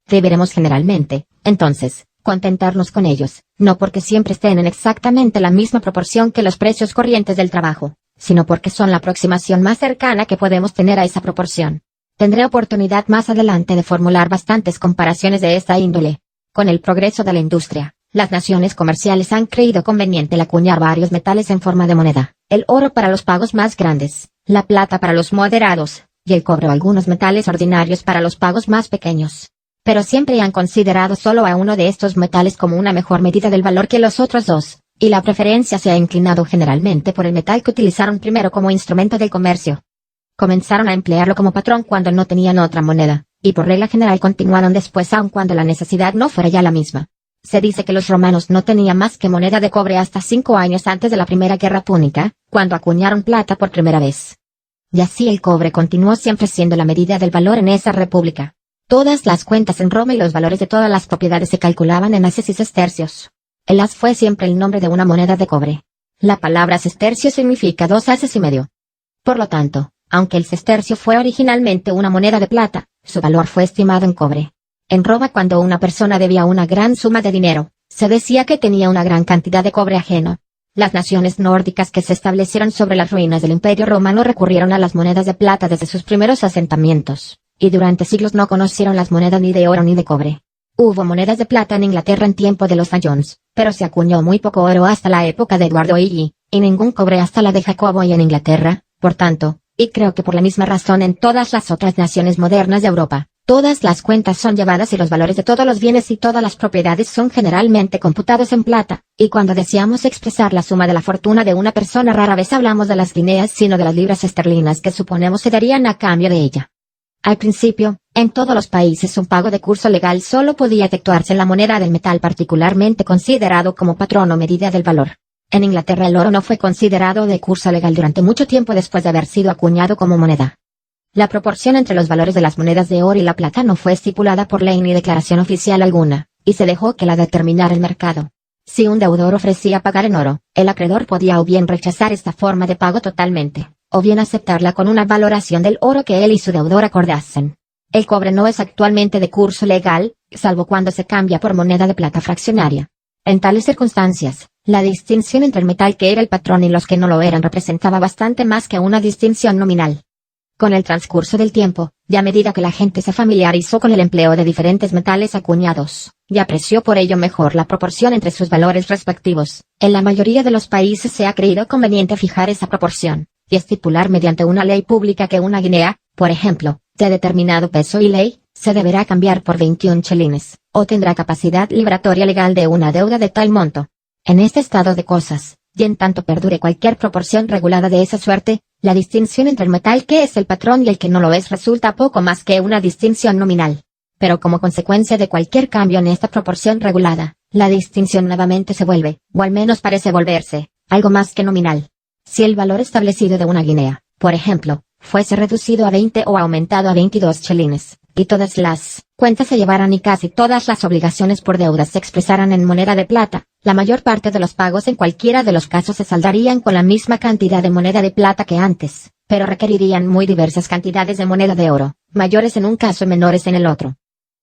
Deberemos generalmente, entonces, contentarnos con ellos, no porque siempre estén en exactamente la misma proporción que los precios corrientes del trabajo, sino porque son la aproximación más cercana que podemos tener a esa proporción. Tendré oportunidad más adelante de formular bastantes comparaciones de esta índole. Con el progreso de la industria, las naciones comerciales han creído conveniente el acuñar varios metales en forma de moneda, el oro para los pagos más grandes, la plata para los moderados, y el cobre o algunos metales ordinarios para los pagos más pequeños. Pero siempre han considerado solo a uno de estos metales como una mejor medida del valor que los otros dos, y la preferencia se ha inclinado generalmente por el metal que utilizaron primero como instrumento del comercio. Comenzaron a emplearlo como patrón cuando no tenían otra moneda, y por regla general continuaron después aun cuando la necesidad no fuera ya la misma. Se dice que los romanos no tenían más que moneda de cobre hasta 5 años antes de la Primera Guerra Púnica, cuando acuñaron plata por primera vez. y así el cobre continuó siempre siendo la medida del valor en esa república. Todas las cuentas en Roma y los valores de todas las propiedades se calculaban en haces y sestercios. El as fue siempre el nombre de una moneda de cobre. La palabra sestercio significa 2 haces y medio. Por lo tanto, aunque el sestercio fue originalmente una moneda de plata, su valor fue estimado en cobre. En Roma, cuando una persona debía una gran suma de dinero, se decía que tenía una gran cantidad de cobre ajeno. Las naciones nórdicas que se establecieron sobre las ruinas del Imperio Romano recurrieron a las monedas de plata desde sus primeros asentamientos, y durante siglos no conocieron las monedas ni de oro ni de cobre. Hubo monedas de plata en Inglaterra en tiempo de los Sayons, pero se acuñó muy poco oro hasta la época de Eduardo y ningún cobre hasta la de Jacobo y en Inglaterra, por tanto, y creo que por la misma razón en todas las otras naciones modernas de Europa, todas las cuentas son llevadas y los valores de todos los bienes y todas las propiedades son generalmente computados en plata, y cuando deseamos expresar la suma de la fortuna de una persona rara vez hablamos de las guineas sino de las libras esterlinas que suponemos se darían a cambio de ella. Al principio, en todos los países un pago de curso legal solo podía efectuarse en la moneda del metal particularmente considerado como patrón o medida del valor. En Inglaterra el oro no fue considerado de curso legal durante mucho tiempo después de haber sido acuñado como moneda. La proporción entre los valores de las monedas de oro y la plata no fue estipulada por ley ni declaración oficial alguna, y se dejó que la determinara el mercado. Si un deudor ofrecía pagar en oro, el acreedor podía o bien rechazar esta forma de pago totalmente, o bien aceptarla con una valoración del oro que él y su deudor acordasen. El cobre no es actualmente de curso legal, salvo cuando se cambia por moneda de plata fraccionaria. En tales circunstancias, la distinción entre el metal que era el patrón y los que no lo eran representaba bastante más que una distinción nominal. Con el transcurso del tiempo, y a medida que la gente se familiarizó con el empleo de diferentes metales acuñados, y apreció por ello mejor la proporción entre sus valores respectivos, en la mayoría de los países se ha creído conveniente fijar esa proporción, y estipular mediante una ley pública que una guinea, por ejemplo, de determinado peso y ley, se deberá cambiar por 21 chelines, o tendrá capacidad libratoria legal de una deuda de tal monto. En este estado de cosas, y en tanto perdure cualquier proporción regulada de esa suerte, la distinción entre el metal que es el patrón y el que no lo es resulta poco más que una distinción nominal. Pero como consecuencia de cualquier cambio en esta proporción regulada, la distinción nuevamente se vuelve, o al menos parece volverse, algo más que nominal. Si el valor establecido de una guinea, por ejemplo, fuese reducido a 20 o aumentado a 22 chelines, y todas las cuentas se llevaran y casi todas las obligaciones por deudas se expresaran en moneda de plata, la mayor parte de los pagos en cualquiera de los casos se saldarían con la misma cantidad de moneda de plata que antes, pero requerirían muy diversas cantidades de moneda de oro, mayores en un caso y menores en el otro.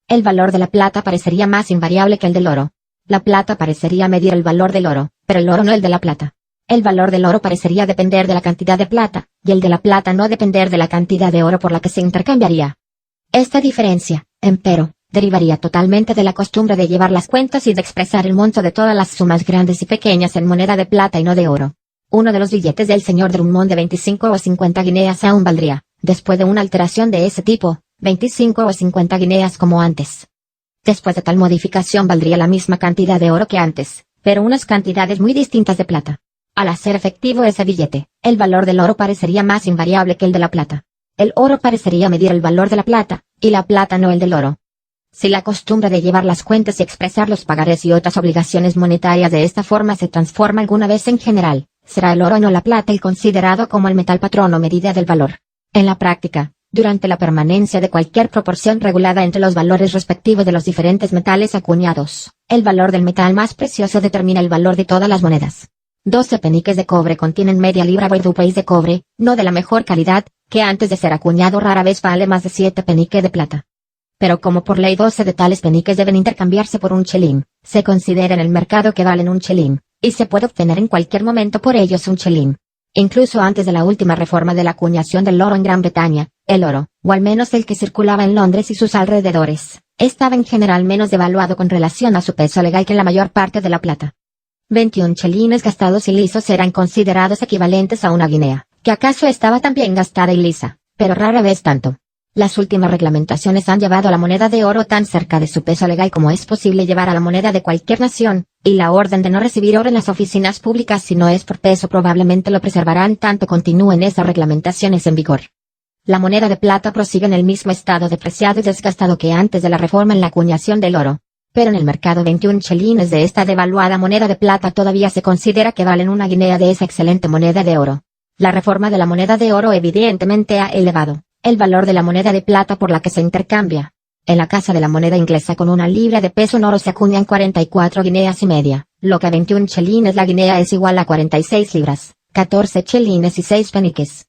El valor de la plata parecería más invariable que el del oro. La plata parecería medir el valor del oro, pero el oro no el de la plata. El valor del oro parecería depender de la cantidad de plata, y el de la plata no depender de la cantidad de oro por la que se intercambiaría. Esta diferencia, empero, derivaría totalmente de la costumbre de llevar las cuentas y de expresar el monto de todas las sumas grandes y pequeñas en moneda de plata y no de oro. Uno de los billetes del señor Drummond de 25 o 50 guineas aún valdría, después de una alteración de ese tipo, 25 o 50 guineas como antes. Después de tal modificación valdría la misma cantidad de oro que antes, pero unas cantidades muy distintas de plata. Al hacer efectivo ese billete, el valor del oro parecería más invariable que el de la plata. El oro parecería medir el valor de la plata, y la plata no el del oro. Si la costumbre de llevar las cuentas y expresar los pagares y otras obligaciones monetarias de esta forma se transforma alguna vez en general, será el oro y no la plata el considerado como el metal patrón o medida del valor. En la práctica, durante la permanencia de cualquier proporción regulada entre los valores respectivos de los diferentes metales acuñados, el valor del metal más precioso determina el valor de todas las monedas. 12 peniques de cobre contienen media libra o país de cobre, no de la mejor calidad, que antes de ser acuñado rara vez vale más de 7 peniques de plata. Pero como por ley 12 de tales peniques deben intercambiarse por un chelín, se considera en el mercado que valen un chelín, y se puede obtener en cualquier momento por ellos un chelín. Incluso antes de la última reforma de la acuñación del oro en Gran Bretaña, el oro, o al menos el que circulaba en Londres y sus alrededores, estaba en general menos devaluado con relación a su peso legal que la mayor parte de la plata. 21 chelines gastados y lisos eran considerados equivalentes a una guinea, que acaso estaba también gastada y lisa, pero rara vez tanto. Las últimas reglamentaciones han llevado a la moneda de oro tan cerca de su peso legal como es posible llevar a la moneda de cualquier nación, y la orden de no recibir oro en las oficinas públicas si no es por peso probablemente lo preservarán tanto continúen esas reglamentaciones en vigor. La moneda de plata prosigue en el mismo estado depreciado y desgastado que antes de la reforma en la acuñación del oro. Pero en el mercado 21 chelines de esta devaluada moneda de plata todavía se considera que valen una guinea de esa excelente moneda de oro. La reforma de la moneda de oro evidentemente ha elevado el valor de la moneda de plata por la que se intercambia. En la Casa de la Moneda Inglesa con una libra de peso en oro se acuñan 44 guineas y media, lo que a 21 chelines la guinea es igual a 46 libras, 14 chelines y 6 peniques.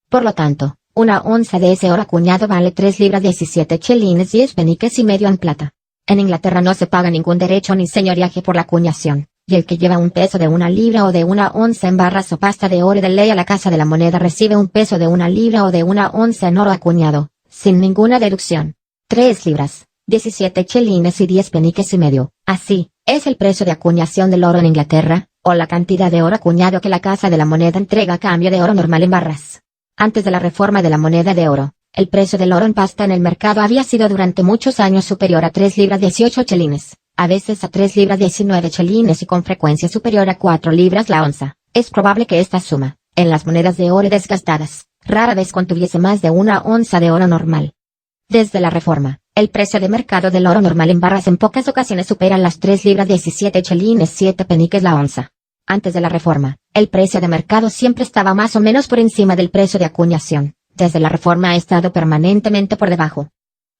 Por lo tanto, una onza de ese oro acuñado vale 3 libras 17 chelines 10 peniques y medio en plata. En Inglaterra no se paga ningún derecho ni señoriaje por la acuñación, y el que lleva un peso de una libra o de una onza en barras o pasta de oro de ley a la Casa de la Moneda recibe un peso de una libra o de una onza en oro acuñado, sin ninguna deducción. 3 libras, 17 chelines y 10 peniques y medio. Así, es el precio de acuñación del oro en Inglaterra, o la cantidad de oro acuñado que la Casa de la Moneda entrega a cambio de oro normal en barras. Antes de la reforma de la moneda de oro, el precio del oro en pasta en el mercado había sido durante muchos años superior a 3 libras 18 chelines, a veces a 3 libras 19 chelines y con frecuencia superior a 4 libras la onza. Es probable que esta suma, en las monedas de oro desgastadas, rara vez contuviese más de una onza de oro normal. Desde la reforma, el precio de mercado del oro normal en barras en pocas ocasiones supera las 3 libras 17 chelines 7 peniques la onza. Antes de la reforma, el precio de mercado siempre estaba más o menos por encima del precio de acuñación. Desde la reforma ha estado permanentemente por debajo.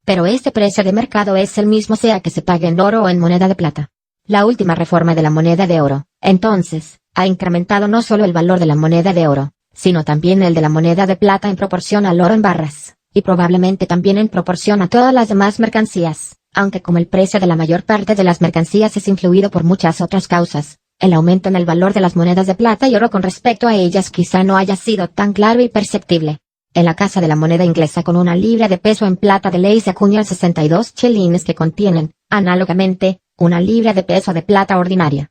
Pero este precio de mercado es el mismo sea que se pague en oro o en moneda de plata. La última reforma de la moneda de oro, entonces, ha incrementado no solo el valor de la moneda de oro, sino también el de la moneda de plata en proporción al oro en barras, y probablemente también en proporción a todas las demás mercancías, aunque como el precio de la mayor parte de las mercancías es influido por muchas otras causas. El aumento en el valor de las monedas de plata y oro con respecto a ellas quizá no haya sido tan claro y perceptible. En la Casa de la Moneda Inglesa con una libra de peso en plata de ley se acuñan 62 chelines que contienen, análogamente, una libra de peso de plata ordinaria.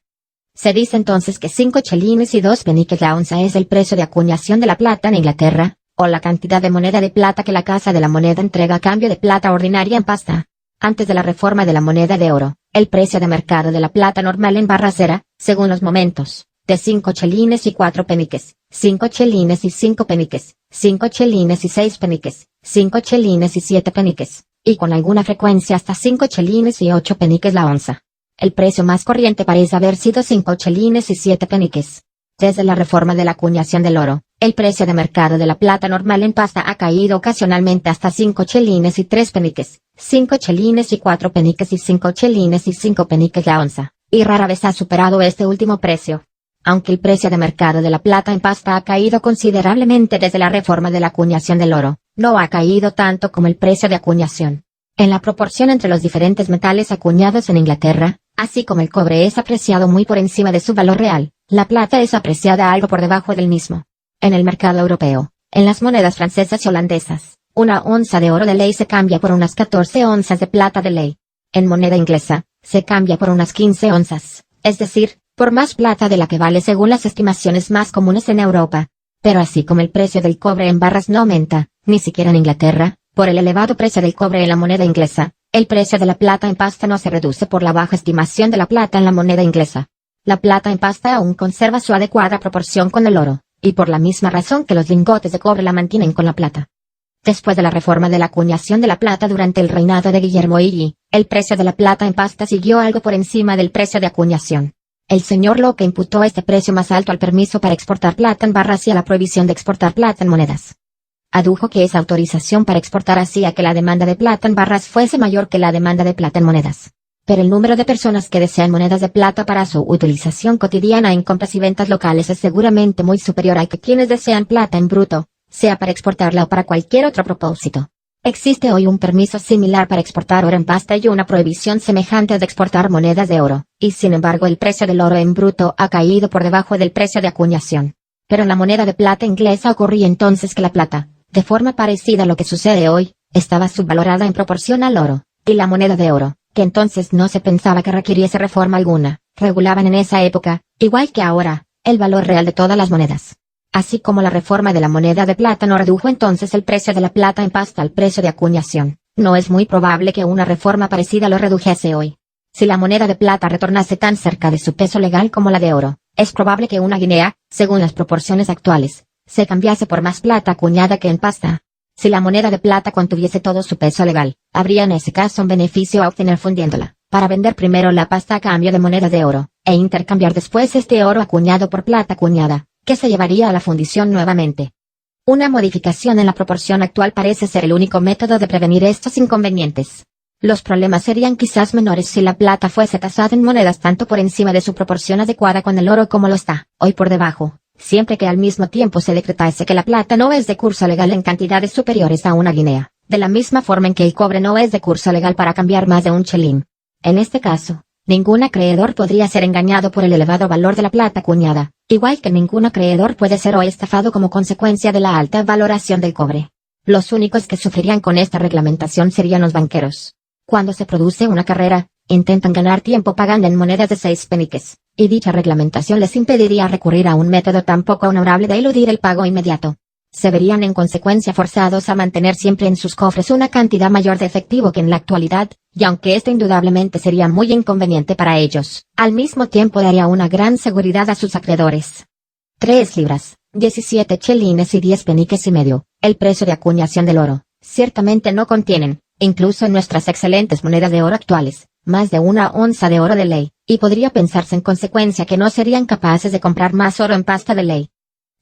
Se dice entonces que 5 chelines y 2 peniques la onza es el precio de acuñación de la plata en Inglaterra, o la cantidad de moneda de plata que la Casa de la Moneda entrega a cambio de plata ordinaria en pasta. Antes de la reforma de la moneda de oro, el precio de mercado de la plata normal en barras era, según los momentos, de 5 chelines y 4 peniques, 5 chelines y 5 peniques, 5 chelines y 6 peniques, 5 chelines y 7 peniques, y con alguna frecuencia hasta 5 chelines y 8 peniques la onza. El precio más corriente parece haber sido 5 chelines y 7 peniques. Desde la reforma de la acuñación del oro, el precio de mercado de la plata normal en pasta ha caído ocasionalmente hasta 5 chelines y 3 peniques, 5 chelines y 4 peniques y 5 chelines y 5 peniques la onza, y rara vez ha superado este último precio. Aunque el precio de mercado de la plata en pasta ha caído considerablemente desde la reforma de la acuñación del oro, no ha caído tanto como el precio de acuñación. En la proporción entre los diferentes metales acuñados en Inglaterra, así como el cobre es apreciado muy por encima de su valor real, la plata es apreciada algo por debajo del mismo. En el mercado europeo, en las monedas francesas y holandesas, una onza de oro de ley se cambia por unas 14 onzas de plata de ley. En moneda inglesa, se cambia por unas 15 onzas, es decir, por más plata de la que vale según las estimaciones más comunes en Europa. Pero así como el precio del cobre en barras no aumenta, ni siquiera en Inglaterra, por el elevado precio del cobre en la moneda inglesa, el precio de la plata en pasta no se reduce por la baja estimación de la plata en la moneda inglesa. La plata en pasta aún conserva su adecuada proporción con el oro, y por la misma razón que los lingotes de cobre la mantienen con la plata. Después de la reforma de la acuñación de la plata durante el reinado de Guillermo I, el precio de la plata en pasta siguió algo por encima del precio de acuñación. El señor Locke imputó este precio más alto al permiso para exportar plata en barras y a la prohibición de exportar plata en monedas. Adujo que esa autorización para exportar hacía que la demanda de plata en barras fuese mayor que la demanda de plata en monedas. Pero el número de personas que desean monedas de plata para su utilización cotidiana en compras y ventas locales es seguramente muy superior al que quienes desean plata en bruto, sea para exportarla o para cualquier otro propósito. Existe hoy un permiso similar para exportar oro en pasta y una prohibición semejante de exportar monedas de oro, y sin embargo el precio del oro en bruto ha caído por debajo del precio de acuñación. Pero en la moneda de plata inglesa ocurría entonces que la plata, de forma parecida a lo que sucede hoy, estaba subvalorada en proporción al oro, y la moneda de oro, que entonces no se pensaba que requiriese reforma alguna, regulaban en esa época, igual que ahora, el valor real de todas las monedas. Así como la reforma de la moneda de plata no redujo entonces el precio de la plata en pasta al precio de acuñación, no es muy probable que una reforma parecida lo redujese hoy. Si la moneda de plata retornase tan cerca de su peso legal como la de oro, es probable que una guinea, según las proporciones actuales, se cambiase por más plata acuñada que en pasta. Si la moneda de plata contuviese todo su peso legal, habría en ese caso un beneficio a obtener fundiéndola, para vender primero la pasta a cambio de moneda de oro, e intercambiar después este oro acuñado por plata acuñada, que se llevaría a la fundición nuevamente. Una modificación en la proporción actual parece ser el único método de prevenir estos inconvenientes. Los problemas serían quizás menores si la plata fuese tasada en monedas tanto por encima de su proporción adecuada con el oro como lo está, hoy por debajo, siempre que al mismo tiempo se decretase que la plata no es de curso legal en cantidades superiores a una guinea, de la misma forma en que el cobre no es de curso legal para cambiar más de un chelín. En este caso, ningún acreedor podría ser engañado por el elevado valor de la plata acuñada, igual que ningún acreedor puede ser hoy estafado como consecuencia de la alta valoración del cobre. Los únicos que sufrirían con esta reglamentación serían los banqueros. Cuando se produce una carrera, intentan ganar tiempo pagando en monedas de 6 peniques, y dicha reglamentación les impediría recurrir a un método tan poco honorable de eludir el pago inmediato. Se verían en consecuencia forzados a mantener siempre en sus cofres una cantidad mayor de efectivo que en la actualidad, y aunque esto indudablemente sería muy inconveniente para ellos, al mismo tiempo daría una gran seguridad a sus acreedores. 3 libras, 17 chelines y 10 peniques y medio, el precio de acuñación del oro, ciertamente no contienen, incluso en nuestras excelentes monedas de oro actuales, más de una onza de oro de ley, y podría pensarse en consecuencia que no serían capaces de comprar más oro en pasta de ley.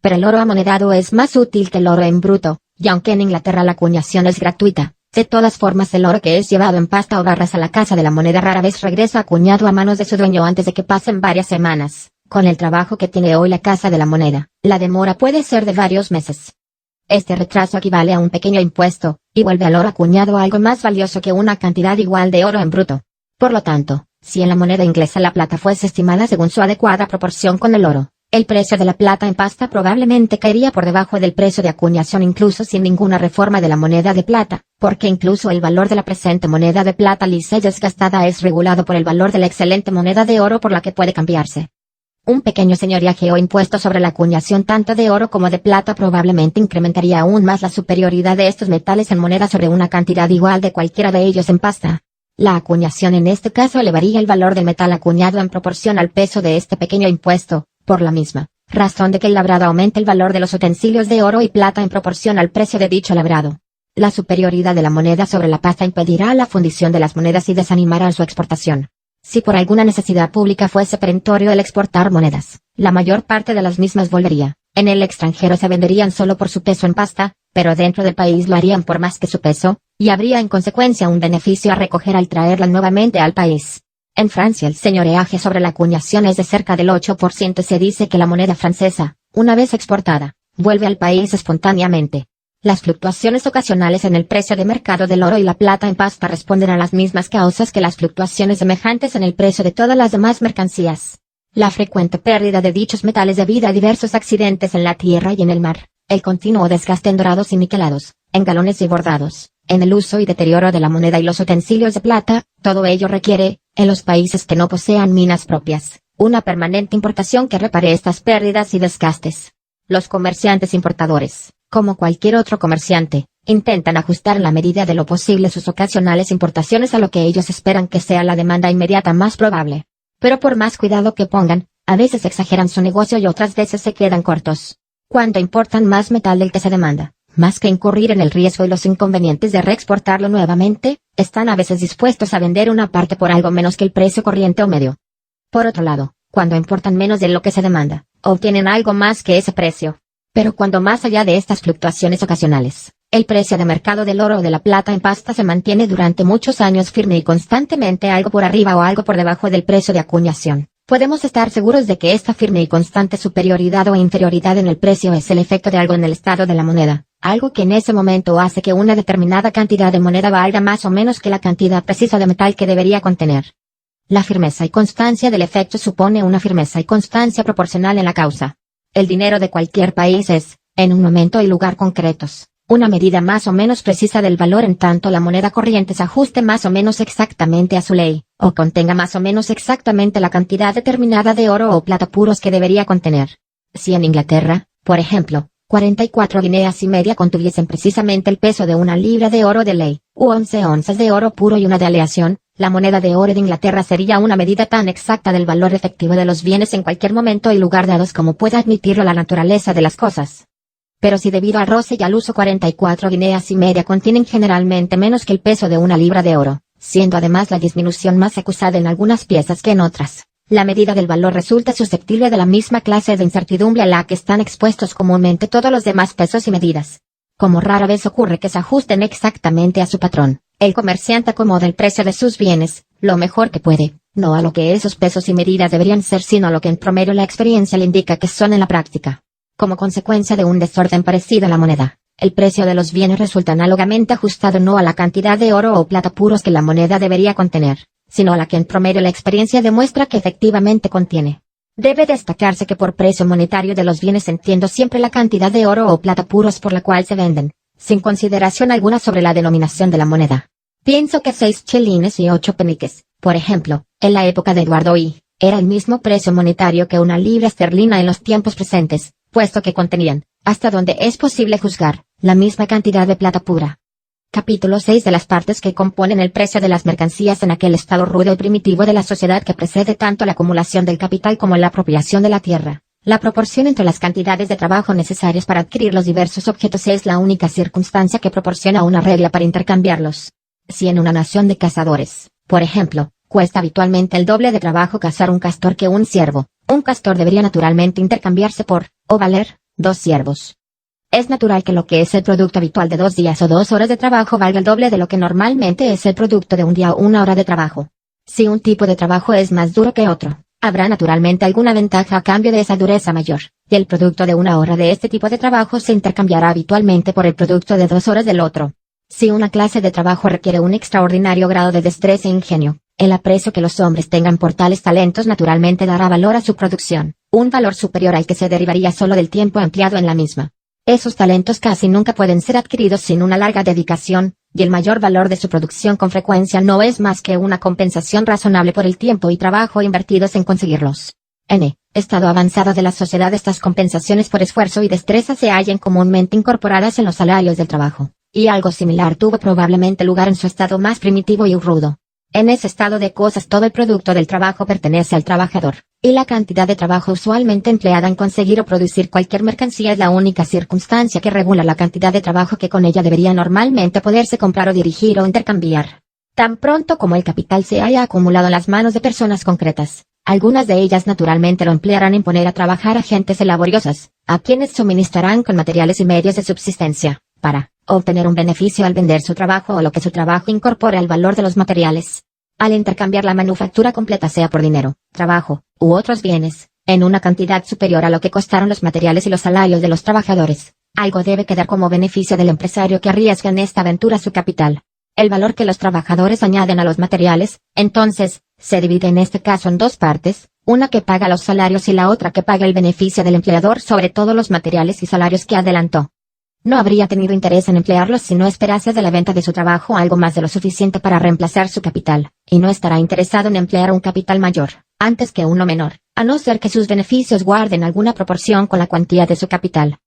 Pero el oro amonedado es más útil que el oro en bruto, y aunque en Inglaterra la acuñación es gratuita, de todas formas el oro que es llevado en pasta o barras a la casa de la moneda rara vez regresa acuñado a manos de su dueño antes de que pasen varias semanas. Con el trabajo que tiene hoy la casa de la moneda, la demora puede ser de varios meses. Este retraso equivale a un pequeño impuesto, y vuelve al oro acuñado algo más valioso que una cantidad igual de oro en bruto. Por lo tanto, si en la moneda inglesa la plata fuese estimada según su adecuada proporción con el oro, el precio de la plata en pasta probablemente caería por debajo del precio de acuñación incluso sin ninguna reforma de la moneda de plata, porque incluso el valor de la presente moneda de plata lisa y desgastada es regulado por el valor de la excelente moneda de oro por la que puede cambiarse. Un pequeño señoreaje o impuesto sobre la acuñación tanto de oro como de plata probablemente incrementaría aún más la superioridad de estos metales en moneda sobre una cantidad igual de cualquiera de ellos en pasta. La acuñación en este caso elevaría el valor del metal acuñado en proporción al peso de este pequeño impuesto, por la misma razón de que el labrado aumenta el valor de los utensilios de oro y plata en proporción al precio de dicho labrado. La superioridad de la moneda sobre la pasta impedirá la fundición de las monedas y desanimará su exportación. Si por alguna necesidad pública fuese perentorio el exportar monedas, la mayor parte de las mismas volvería. En el extranjero se venderían solo por su peso en pasta, pero dentro del país lo harían por más que su peso, y habría en consecuencia un beneficio a recoger al traerla nuevamente al país. En Francia el señoreaje sobre la acuñación es de cerca del 8% y se dice que la moneda francesa, una vez exportada, vuelve al país espontáneamente. Las fluctuaciones ocasionales en el precio de mercado del oro y la plata en pasta responden a las mismas causas que las fluctuaciones semejantes en el precio de todas las demás mercancías. La frecuente pérdida de dichos metales debido a diversos accidentes en la tierra y en el mar, el continuo desgaste en dorados y niquelados, en galones y bordados, en el uso y deterioro de la moneda y los utensilios de plata, todo ello requiere, en los países que no posean minas propias, una permanente importación que repare estas pérdidas y desgastes. Los comerciantes importadores, como cualquier otro comerciante, intentan ajustar en la medida de lo posible sus ocasionales importaciones a lo que ellos esperan que sea la demanda inmediata más probable. Pero por más cuidado que pongan, a veces exageran su negocio y otras veces se quedan cortos. Cuando importan más metal del que se demanda, más que incurrir en el riesgo y los inconvenientes de reexportarlo nuevamente, están a veces dispuestos a vender una parte por algo menos que el precio corriente o medio. Por otro lado, cuando importan menos de lo que se demanda, obtienen algo más que ese precio. Pero cuando más allá de estas fluctuaciones ocasionales, el precio de mercado del oro o de la plata en pasta se mantiene durante muchos años firme y constantemente algo por arriba o algo por debajo del precio de acuñación, podemos estar seguros de que esta firme y constante superioridad o inferioridad en el precio es el efecto de algo en el estado de la moneda, algo que en ese momento hace que una determinada cantidad de moneda valga más o menos que la cantidad precisa de metal que debería contener. La firmeza y constancia del efecto supone una firmeza y constancia proporcional en la causa. El dinero de cualquier país es, en un momento y lugar concretos, una medida más o menos precisa del valor en tanto la moneda corriente se ajuste más o menos exactamente a su ley, o contenga más o menos exactamente la cantidad determinada de oro o plata puros que debería contener. Si en Inglaterra, por ejemplo, 44 guineas y media contuviesen precisamente el peso de una libra de oro de ley, u 11 onzas de oro puro y una de aleación, la moneda de oro de Inglaterra sería una medida tan exacta del valor efectivo de los bienes en cualquier momento y lugar dados como pueda admitirlo la naturaleza de las cosas. Pero si debido al roce y al uso 44 guineas y media contienen generalmente menos que el peso de una libra de oro, siendo además la disminución más acusada en algunas piezas que en otras, La medida del valor resulta susceptible de la misma clase de incertidumbre a la que están expuestos comúnmente todos los demás pesos y medidas. Como rara vez ocurre que se ajusten exactamente a su patrón, el comerciante acomoda el precio de sus bienes, lo mejor que puede, no a lo que esos pesos y medidas deberían ser, sino a lo que en promedio la experiencia le indica que son en la práctica. Como consecuencia de un desorden parecido a la moneda, el precio de los bienes resulta análogamente ajustado no a la cantidad de oro o plata puros que la moneda debería contener, sino a la que en promedio la experiencia demuestra que efectivamente contiene. Debe destacarse que por precio monetario de los bienes entiendo siempre la cantidad de oro o plata puros por la cual se venden, sin consideración alguna sobre la denominación de la moneda. Pienso que 6 chelines y 8 peniques, por ejemplo, en la época de Eduardo I, era el mismo precio monetario que una libra esterlina en los tiempos presentes, puesto que contenían, hasta donde es posible juzgar, la misma cantidad de plata pura. Capítulo 6 de las partes que componen el precio de las mercancías en aquel estado rudo y primitivo de la sociedad que precede tanto la acumulación del capital como la apropiación de la tierra. La proporción entre las cantidades de trabajo necesarias para adquirir los diversos objetos es la única circunstancia que proporciona una regla para intercambiarlos. Si en una nación de cazadores, por ejemplo, cuesta habitualmente el doble de trabajo cazar un castor que un ciervo, un castor debería naturalmente intercambiarse por, o valer, 2 ciervos. Es natural que lo que es el producto habitual de 2 días o 2 horas de trabajo valga el doble de lo que normalmente es el producto de un día o 1 hora de trabajo. Si un tipo de trabajo es más duro que otro, habrá naturalmente alguna ventaja a cambio de esa dureza mayor, y el producto de 1 hora de este tipo de trabajo se intercambiará habitualmente por el producto de 2 horas del otro. Si una clase de trabajo requiere un extraordinario grado de destreza e ingenio, el aprecio que los hombres tengan por tales talentos naturalmente dará valor a su producción, un valor superior al que se derivaría solo del tiempo empleado en la misma. Esos talentos casi nunca pueden ser adquiridos sin una larga dedicación, y el mayor valor de su producción con frecuencia no es más que una compensación razonable por el tiempo y trabajo invertidos en conseguirlos. En estado avanzado de la sociedad, estas compensaciones por esfuerzo y destreza se hallan comúnmente incorporadas en los salarios del trabajo, y algo similar tuvo probablemente lugar en su estado más primitivo y rudo. En ese estado de cosas todo el producto del trabajo pertenece al trabajador, y la cantidad de trabajo usualmente empleada en conseguir o producir cualquier mercancía es la única circunstancia que regula la cantidad de trabajo que con ella debería normalmente poderse comprar o dirigir o intercambiar. Tan pronto como el capital se haya acumulado en las manos de personas concretas, algunas de ellas naturalmente lo emplearán en poner a trabajar a gentes laboriosas, a quienes suministrarán con materiales y medios de subsistencia, para obtener un beneficio al vender su trabajo o lo que su trabajo incorpore al valor de los materiales. Al intercambiar la manufactura completa, sea por dinero, trabajo, u otros bienes, en una cantidad superior a lo que costaron los materiales y los salarios de los trabajadores, algo debe quedar como beneficio del empresario que arriesga en esta aventura su capital. El valor que los trabajadores añaden a los materiales, entonces, se divide en este caso en 2 partes, una que paga los salarios y la otra que paga el beneficio del empleador sobre todos los materiales y salarios que adelantó. No habría tenido interés en emplearlos si no esperase de la venta de su trabajo algo más de lo suficiente para reemplazar su capital, y no estará interesado en emplear un capital mayor, antes que uno menor, a no ser que sus beneficios guarden alguna proporción con la cuantía de su capital.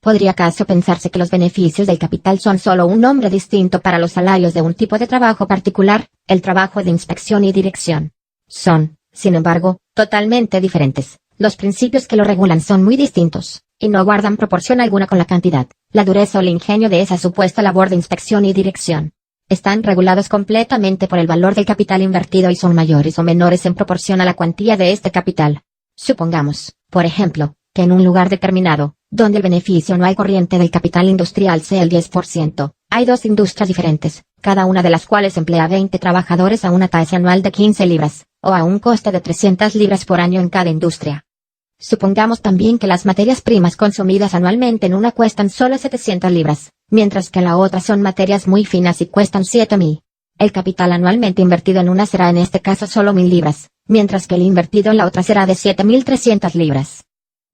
¿Podría acaso pensarse que los beneficios del capital son solo un nombre distinto para los salarios de un tipo de trabajo particular, el trabajo de inspección y dirección? Son, sin embargo, totalmente diferentes. Los principios que lo regulan son muy distintos, y no guardan proporción alguna con la cantidad, la dureza o el ingenio de esa supuesta labor de inspección y dirección. Están regulados completamente por el valor del capital invertido y son mayores o menores en proporción a la cuantía de este capital. Supongamos, por ejemplo, que en un lugar determinado, donde el beneficio anual corriente del capital industrial sea el 10%, hay 2 industrias diferentes, cada una de las cuales emplea 20 trabajadores a una tasa anual de 15 libras, o a un coste de 300 libras por año en cada industria. Supongamos también que las materias primas consumidas anualmente en una cuestan solo 700 libras, mientras que en la otra son materias muy finas y cuestan 7000. El capital anualmente invertido en una será en este caso solo 1000 libras, mientras que el invertido en la otra será de 7300 libras.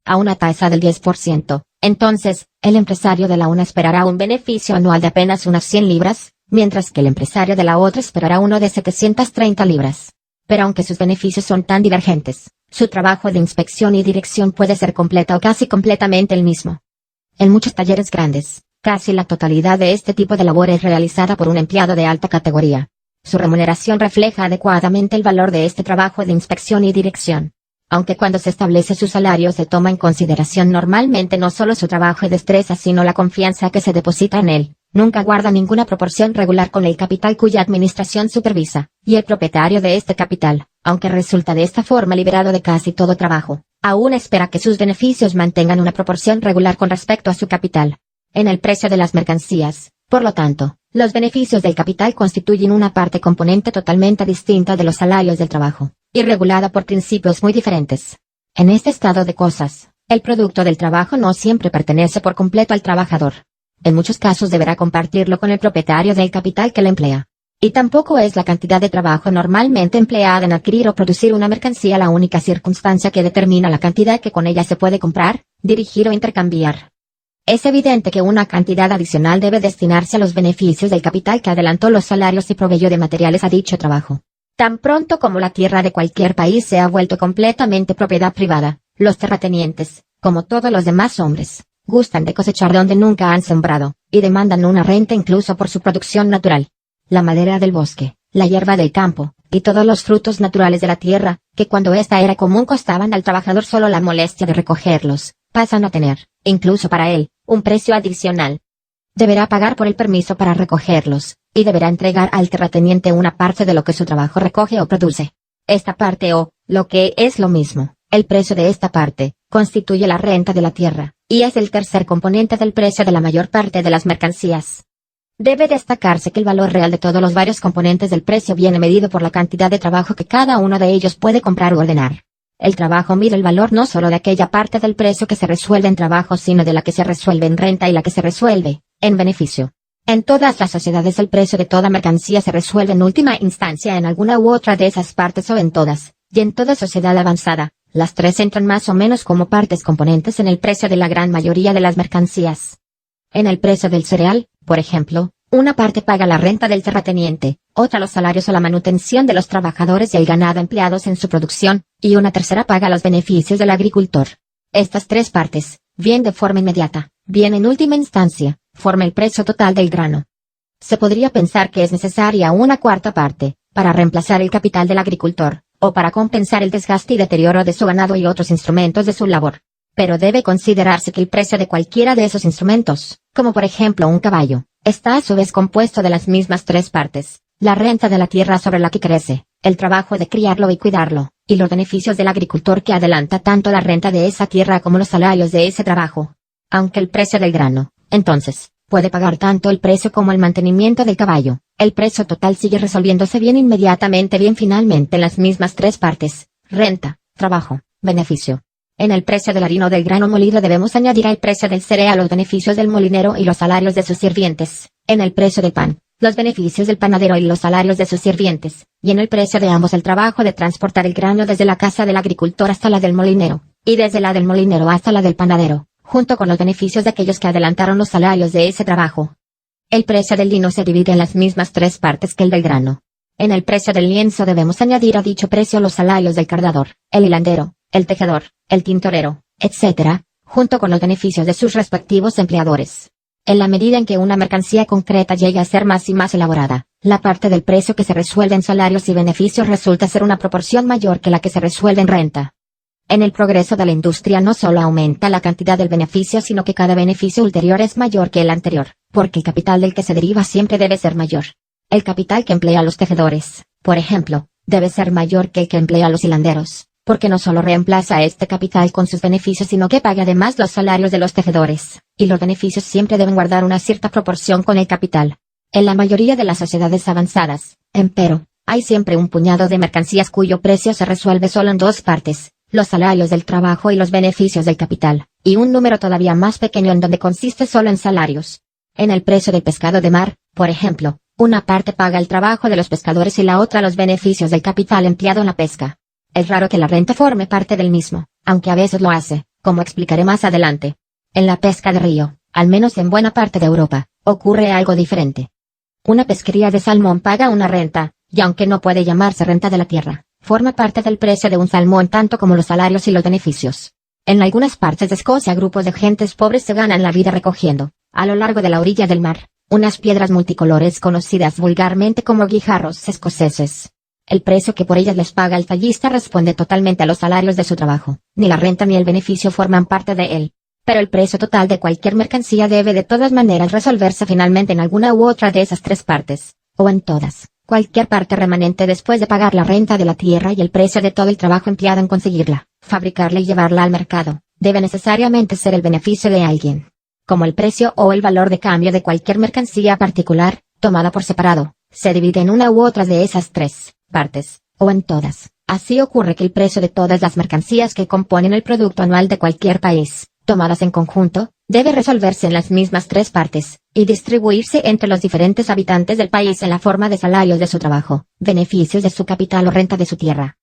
A una tasa del 10%, entonces, el empresario de la una esperará un beneficio anual de apenas unas 100 libras, mientras que el empresario de la otra esperará uno de 730 libras. Pero aunque sus beneficios son tan divergentes, su trabajo de inspección y dirección puede ser completa o casi completamente el mismo. En muchos talleres grandes, casi la totalidad de este tipo de labor es realizada por un empleado de alta categoría. Su remuneración refleja adecuadamente el valor de este trabajo de inspección y dirección. Aunque cuando se establece su salario se toma en consideración normalmente no solo su trabajo y destreza sino la confianza que se deposita en él, nunca guarda ninguna proporción regular con el capital cuya administración supervisa, y el propietario de este capital, Aunque resulta de esta forma liberado de casi todo trabajo, aún espera que sus beneficios mantengan una proporción regular con respecto a su capital. En el precio de las mercancías, por lo tanto, los beneficios del capital constituyen una parte componente totalmente distinta de los salarios del trabajo, y regulada por principios muy diferentes. En este estado de cosas, el producto del trabajo no siempre pertenece por completo al trabajador. En muchos casos deberá compartirlo con el propietario del capital que le emplea. Y tampoco es la cantidad de trabajo normalmente empleada en adquirir o producir una mercancía la única circunstancia que determina la cantidad que con ella se puede comprar, dirigir o intercambiar. Es evidente que una cantidad adicional debe destinarse a los beneficios del capital que adelantó los salarios y proveyó de materiales a dicho trabajo. Tan pronto como la tierra de cualquier país se ha vuelto completamente propiedad privada, los terratenientes, como todos los demás hombres, gustan de cosechar donde nunca han sembrado, y demandan una renta incluso por su producción natural. La madera del bosque, la hierba del campo, y todos los frutos naturales de la tierra, que cuando esta era común costaban al trabajador solo la molestia de recogerlos, pasan a tener, incluso para él, un precio adicional. Deberá pagar por el permiso para recogerlos, y deberá entregar al terrateniente una parte de lo que su trabajo recoge o produce. Esta parte o, lo que es lo mismo, el precio de esta parte, constituye la renta de la tierra, y es el tercer componente del precio de la mayor parte de las mercancías. Debe destacarse que el valor real de todos los varios componentes del precio viene medido por la cantidad de trabajo que cada uno de ellos puede comprar o ordenar. El trabajo mide el valor no solo de aquella parte del precio que se resuelve en trabajo, sino de la que se resuelve en renta y la que se resuelve en beneficio. En todas las sociedades el precio de toda mercancía se resuelve en última instancia en alguna u otra de esas partes o en todas, y en toda sociedad avanzada, las tres entran más o menos como partes componentes en el precio de la gran mayoría de las mercancías. En el precio del cereal, por ejemplo, una parte paga la renta del terrateniente, otra los salarios o la manutención de los trabajadores y el ganado empleados en su producción, y una tercera paga los beneficios del agricultor. Estas tres partes, bien de forma inmediata, bien en última instancia, forman el precio total del grano. Se podría pensar que es necesaria una cuarta parte, para reemplazar el capital del agricultor, o para compensar el desgaste y deterioro de su ganado y otros instrumentos de su labor. Pero debe considerarse que el precio de cualquiera de esos instrumentos, como por ejemplo un caballo, está a su vez compuesto de las mismas tres partes: la renta de la tierra sobre la que crece, el trabajo de criarlo y cuidarlo, y los beneficios del agricultor que adelanta tanto la renta de esa tierra como los salarios de ese trabajo. Aunque el precio del grano, entonces, puede pagar tanto el precio como el mantenimiento del caballo, el precio total sigue resolviéndose bien inmediatamente bien finalmente en las mismas tres partes: renta, trabajo, beneficio. En el precio del harina o del grano molido debemos añadir al precio del cereal los beneficios del molinero y los salarios de sus sirvientes. En el precio del pan, los beneficios del panadero y los salarios de sus sirvientes. Y en el precio de ambos el trabajo de transportar el grano desde la casa del agricultor hasta la del molinero, y desde la del molinero hasta la del panadero, junto con los beneficios de aquellos que adelantaron los salarios de ese trabajo. El precio del lino se divide en las mismas tres partes que el del grano. En el precio del lienzo debemos añadir a dicho precio los salarios del cardador, el hilandero, el tejedor, el tintorero, etc., junto con los beneficios de sus respectivos empleadores. En la medida en que una mercancía concreta llega a ser más y más elaborada, la parte del precio que se resuelve en salarios y beneficios resulta ser una proporción mayor que la que se resuelve en renta. En el progreso de la industria no solo aumenta la cantidad del beneficio, sino que cada beneficio ulterior es mayor que el anterior, porque el capital del que se deriva siempre debe ser mayor. El capital que emplea a los tejedores, por ejemplo, debe ser mayor que el que emplea a los hilanderos, porque no solo reemplaza este capital con sus beneficios, sino que paga además los salarios de los tejedores, y los beneficios siempre deben guardar una cierta proporción con el capital. En la mayoría de las sociedades avanzadas, empero, hay siempre un puñado de mercancías cuyo precio se resuelve solo en dos partes: los salarios del trabajo y los beneficios del capital, y un número todavía más pequeño en donde consiste solo en salarios. En el precio del pescado de mar, por ejemplo, una parte paga el trabajo de los pescadores y la otra los beneficios del capital empleado en la pesca. Es raro que la renta forme parte del mismo, aunque a veces lo hace, como explicaré más adelante. En la pesca de río, al menos en buena parte de Europa, ocurre algo diferente. Una pesquería de salmón paga una renta, y aunque no puede llamarse renta de la tierra, forma parte del precio de un salmón tanto como los salarios y los beneficios. En algunas partes de Escocia grupos de gentes pobres se ganan la vida recogiendo, a lo largo de la orilla del mar, unas piedras multicolores conocidas vulgarmente como guijarros escoceses. El precio que por ellas les paga el tallista responde totalmente a los salarios de su trabajo. Ni la renta ni el beneficio forman parte de él. Pero el precio total de cualquier mercancía debe de todas maneras resolverse finalmente en alguna u otra de esas tres partes, o en todas, Cualquier parte remanente después de pagar la renta de la tierra y el precio de todo el trabajo empleado en conseguirla, fabricarla y llevarla al mercado, debe necesariamente ser el beneficio de alguien. Como el precio o el valor de cambio de cualquier mercancía particular, tomada por separado, se divide en una u otra de esas tres partes, o en todas. Así ocurre que el precio de todas las mercancías que componen el producto anual de cualquier país, tomadas en conjunto, debe resolverse en las mismas tres partes, y distribuirse entre los diferentes habitantes del país en la forma de salarios de su trabajo, beneficios de su capital o renta de su tierra.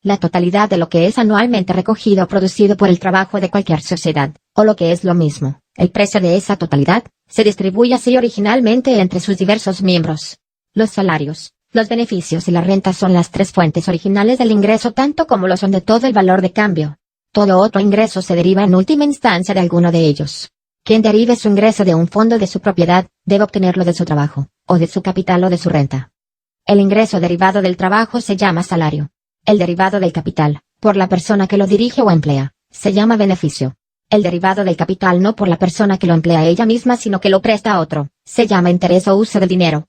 La totalidad de lo que es anualmente recogido o producido por el trabajo de cualquier sociedad, o lo que es lo mismo, el precio de esa totalidad, se distribuye así originalmente entre sus diversos miembros. Los salarios, los beneficios y la renta son las tres fuentes originales del ingreso tanto como lo son de todo el valor de cambio. Todo otro ingreso se deriva en última instancia de alguno de ellos. Quien derive su ingreso de un fondo de su propiedad, debe obtenerlo de su trabajo, o de su capital o de su renta. El ingreso derivado del trabajo se llama salario. El derivado del capital, por la persona que lo dirige o emplea, se llama beneficio. El derivado del capital no por la persona que lo emplea ella misma sino que lo presta a otro, se llama interés o uso del dinero.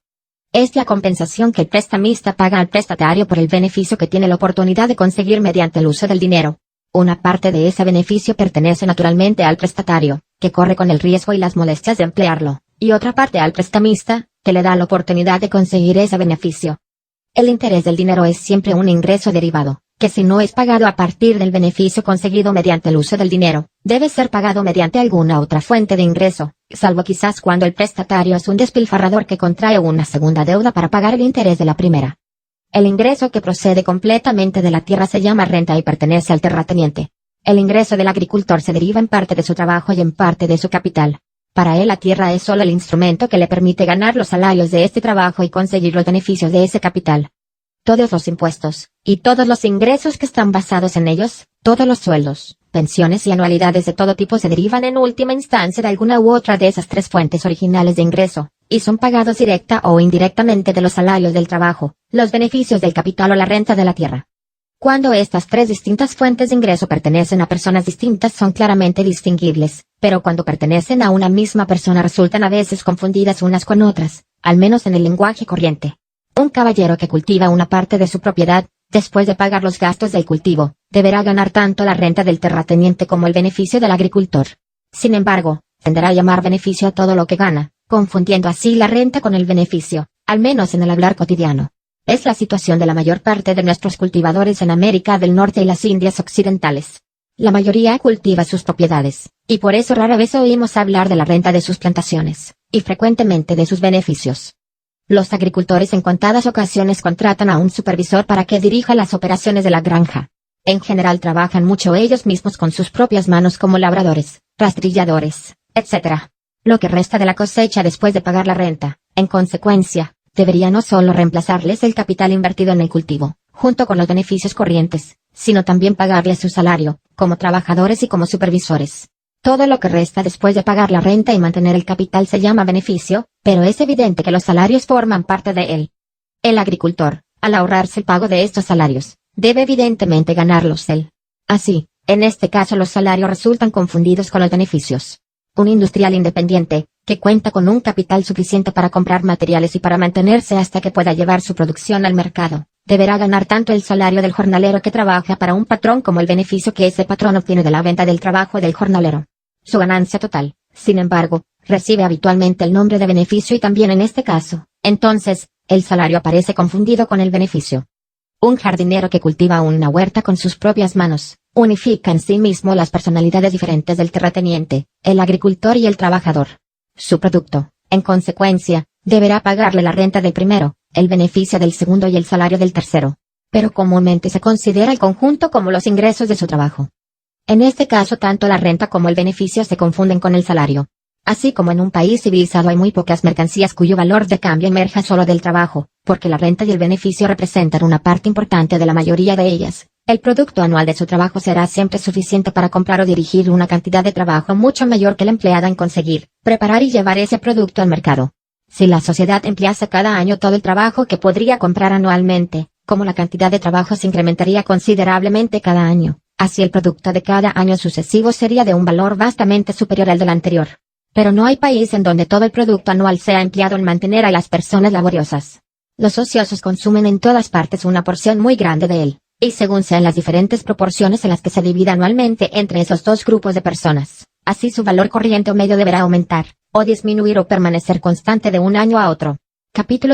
Es la compensación que el prestamista paga al prestatario por el beneficio que tiene la oportunidad de conseguir mediante el uso del dinero. Una parte de ese beneficio pertenece naturalmente al prestatario, que corre con el riesgo y las molestias de emplearlo, y otra parte al prestamista, que le da la oportunidad de conseguir ese beneficio. El interés del dinero es siempre un ingreso derivado, que si no es pagado a partir del beneficio conseguido mediante el uso del dinero, debe ser pagado mediante alguna otra fuente de ingreso, salvo quizás cuando el prestatario es un despilfarrador que contrae una segunda deuda para pagar el interés de la primera. El ingreso que procede completamente de la tierra se llama renta y pertenece al terrateniente. El ingreso del agricultor se deriva en parte de su trabajo y en parte de su capital. Para él la tierra es solo el instrumento que le permite ganar los salarios de este trabajo y conseguir los beneficios de ese capital. Todos los impuestos, y todos los ingresos que están basados en ellos, todos los sueldos, pensiones y anualidades de todo tipo se derivan en última instancia de alguna u otra de esas tres fuentes originales de ingreso, y son pagados directa o indirectamente de los salarios del trabajo, los beneficios del capital o la renta de la tierra. Cuando estas tres distintas fuentes de ingreso pertenecen a personas distintas son claramente distinguibles, pero cuando pertenecen a una misma persona resultan a veces confundidas unas con otras, al menos en el lenguaje corriente. Un caballero que cultiva una parte de su propiedad, después de pagar los gastos del cultivo, deberá ganar tanto la renta del terrateniente como el beneficio del agricultor. Sin embargo, tenderá a llamar beneficio a todo lo que gana, confundiendo así la renta con el beneficio, al menos en el hablar cotidiano. Es la situación de la mayor parte de nuestros cultivadores en América del Norte y las Indias Occidentales. La mayoría cultiva sus propiedades, y por eso rara vez oímos hablar de la renta de sus plantaciones, y frecuentemente de sus beneficios. Los agricultores en contadas ocasiones contratan a un supervisor para que dirija las operaciones de la granja. En general trabajan mucho ellos mismos con sus propias manos como labradores, rastrilladores, etc. Lo que resta de la cosecha después de pagar la renta, en consecuencia, debería no solo reemplazarles el capital invertido en el cultivo, junto con los beneficios corrientes, sino también pagarles su salario, como trabajadores y como supervisores. Todo lo que resta después de pagar la renta y mantener el capital se llama beneficio, pero es evidente que los salarios forman parte de él. El agricultor, al ahorrarse el pago de estos salarios, debe evidentemente ganarlos él. Así, en este caso los salarios resultan confundidos con los beneficios. Un industrial independiente, que cuenta con un capital suficiente para comprar materiales y para mantenerse hasta que pueda llevar su producción al mercado, deberá ganar tanto el salario del jornalero que trabaja para un patrón como el beneficio que ese patrón obtiene de la venta del trabajo del jornalero. Su ganancia total, sin embargo, recibe habitualmente el nombre de beneficio y también en este caso, entonces, el salario aparece confundido con el beneficio. Un jardinero que cultiva una huerta con sus propias manos, unifica en sí mismo las personalidades diferentes del terrateniente, el agricultor y el trabajador. Su producto, en consecuencia, deberá pagarle la renta del primero, el beneficio del segundo y el salario del tercero. Pero comúnmente se considera el conjunto como los ingresos de su trabajo. En este caso tanto la renta como el beneficio se confunden con el salario. Así como en un país civilizado hay muy pocas mercancías cuyo valor de cambio emerja solo del trabajo, porque la renta y el beneficio representan una parte importante de la mayoría de ellas, el producto anual de su trabajo será siempre suficiente para comprar o dirigir una cantidad de trabajo mucho mayor que la empleada en conseguir, preparar y llevar ese producto al mercado. Si la sociedad emplease cada año todo el trabajo que podría comprar anualmente, como la cantidad de trabajo se incrementaría considerablemente cada año, así el producto de cada año sucesivo sería de un valor vastamente superior al del anterior. Pero no hay país en donde todo el producto anual sea empleado en mantener a las personas laboriosas. Los ociosos consumen en todas partes una porción muy grande de él, y según sean las diferentes proporciones en las que se divide anualmente entre esos dos grupos de personas, así su valor corriente o medio deberá aumentar, o disminuir o permanecer constante de un año a otro. Capítulo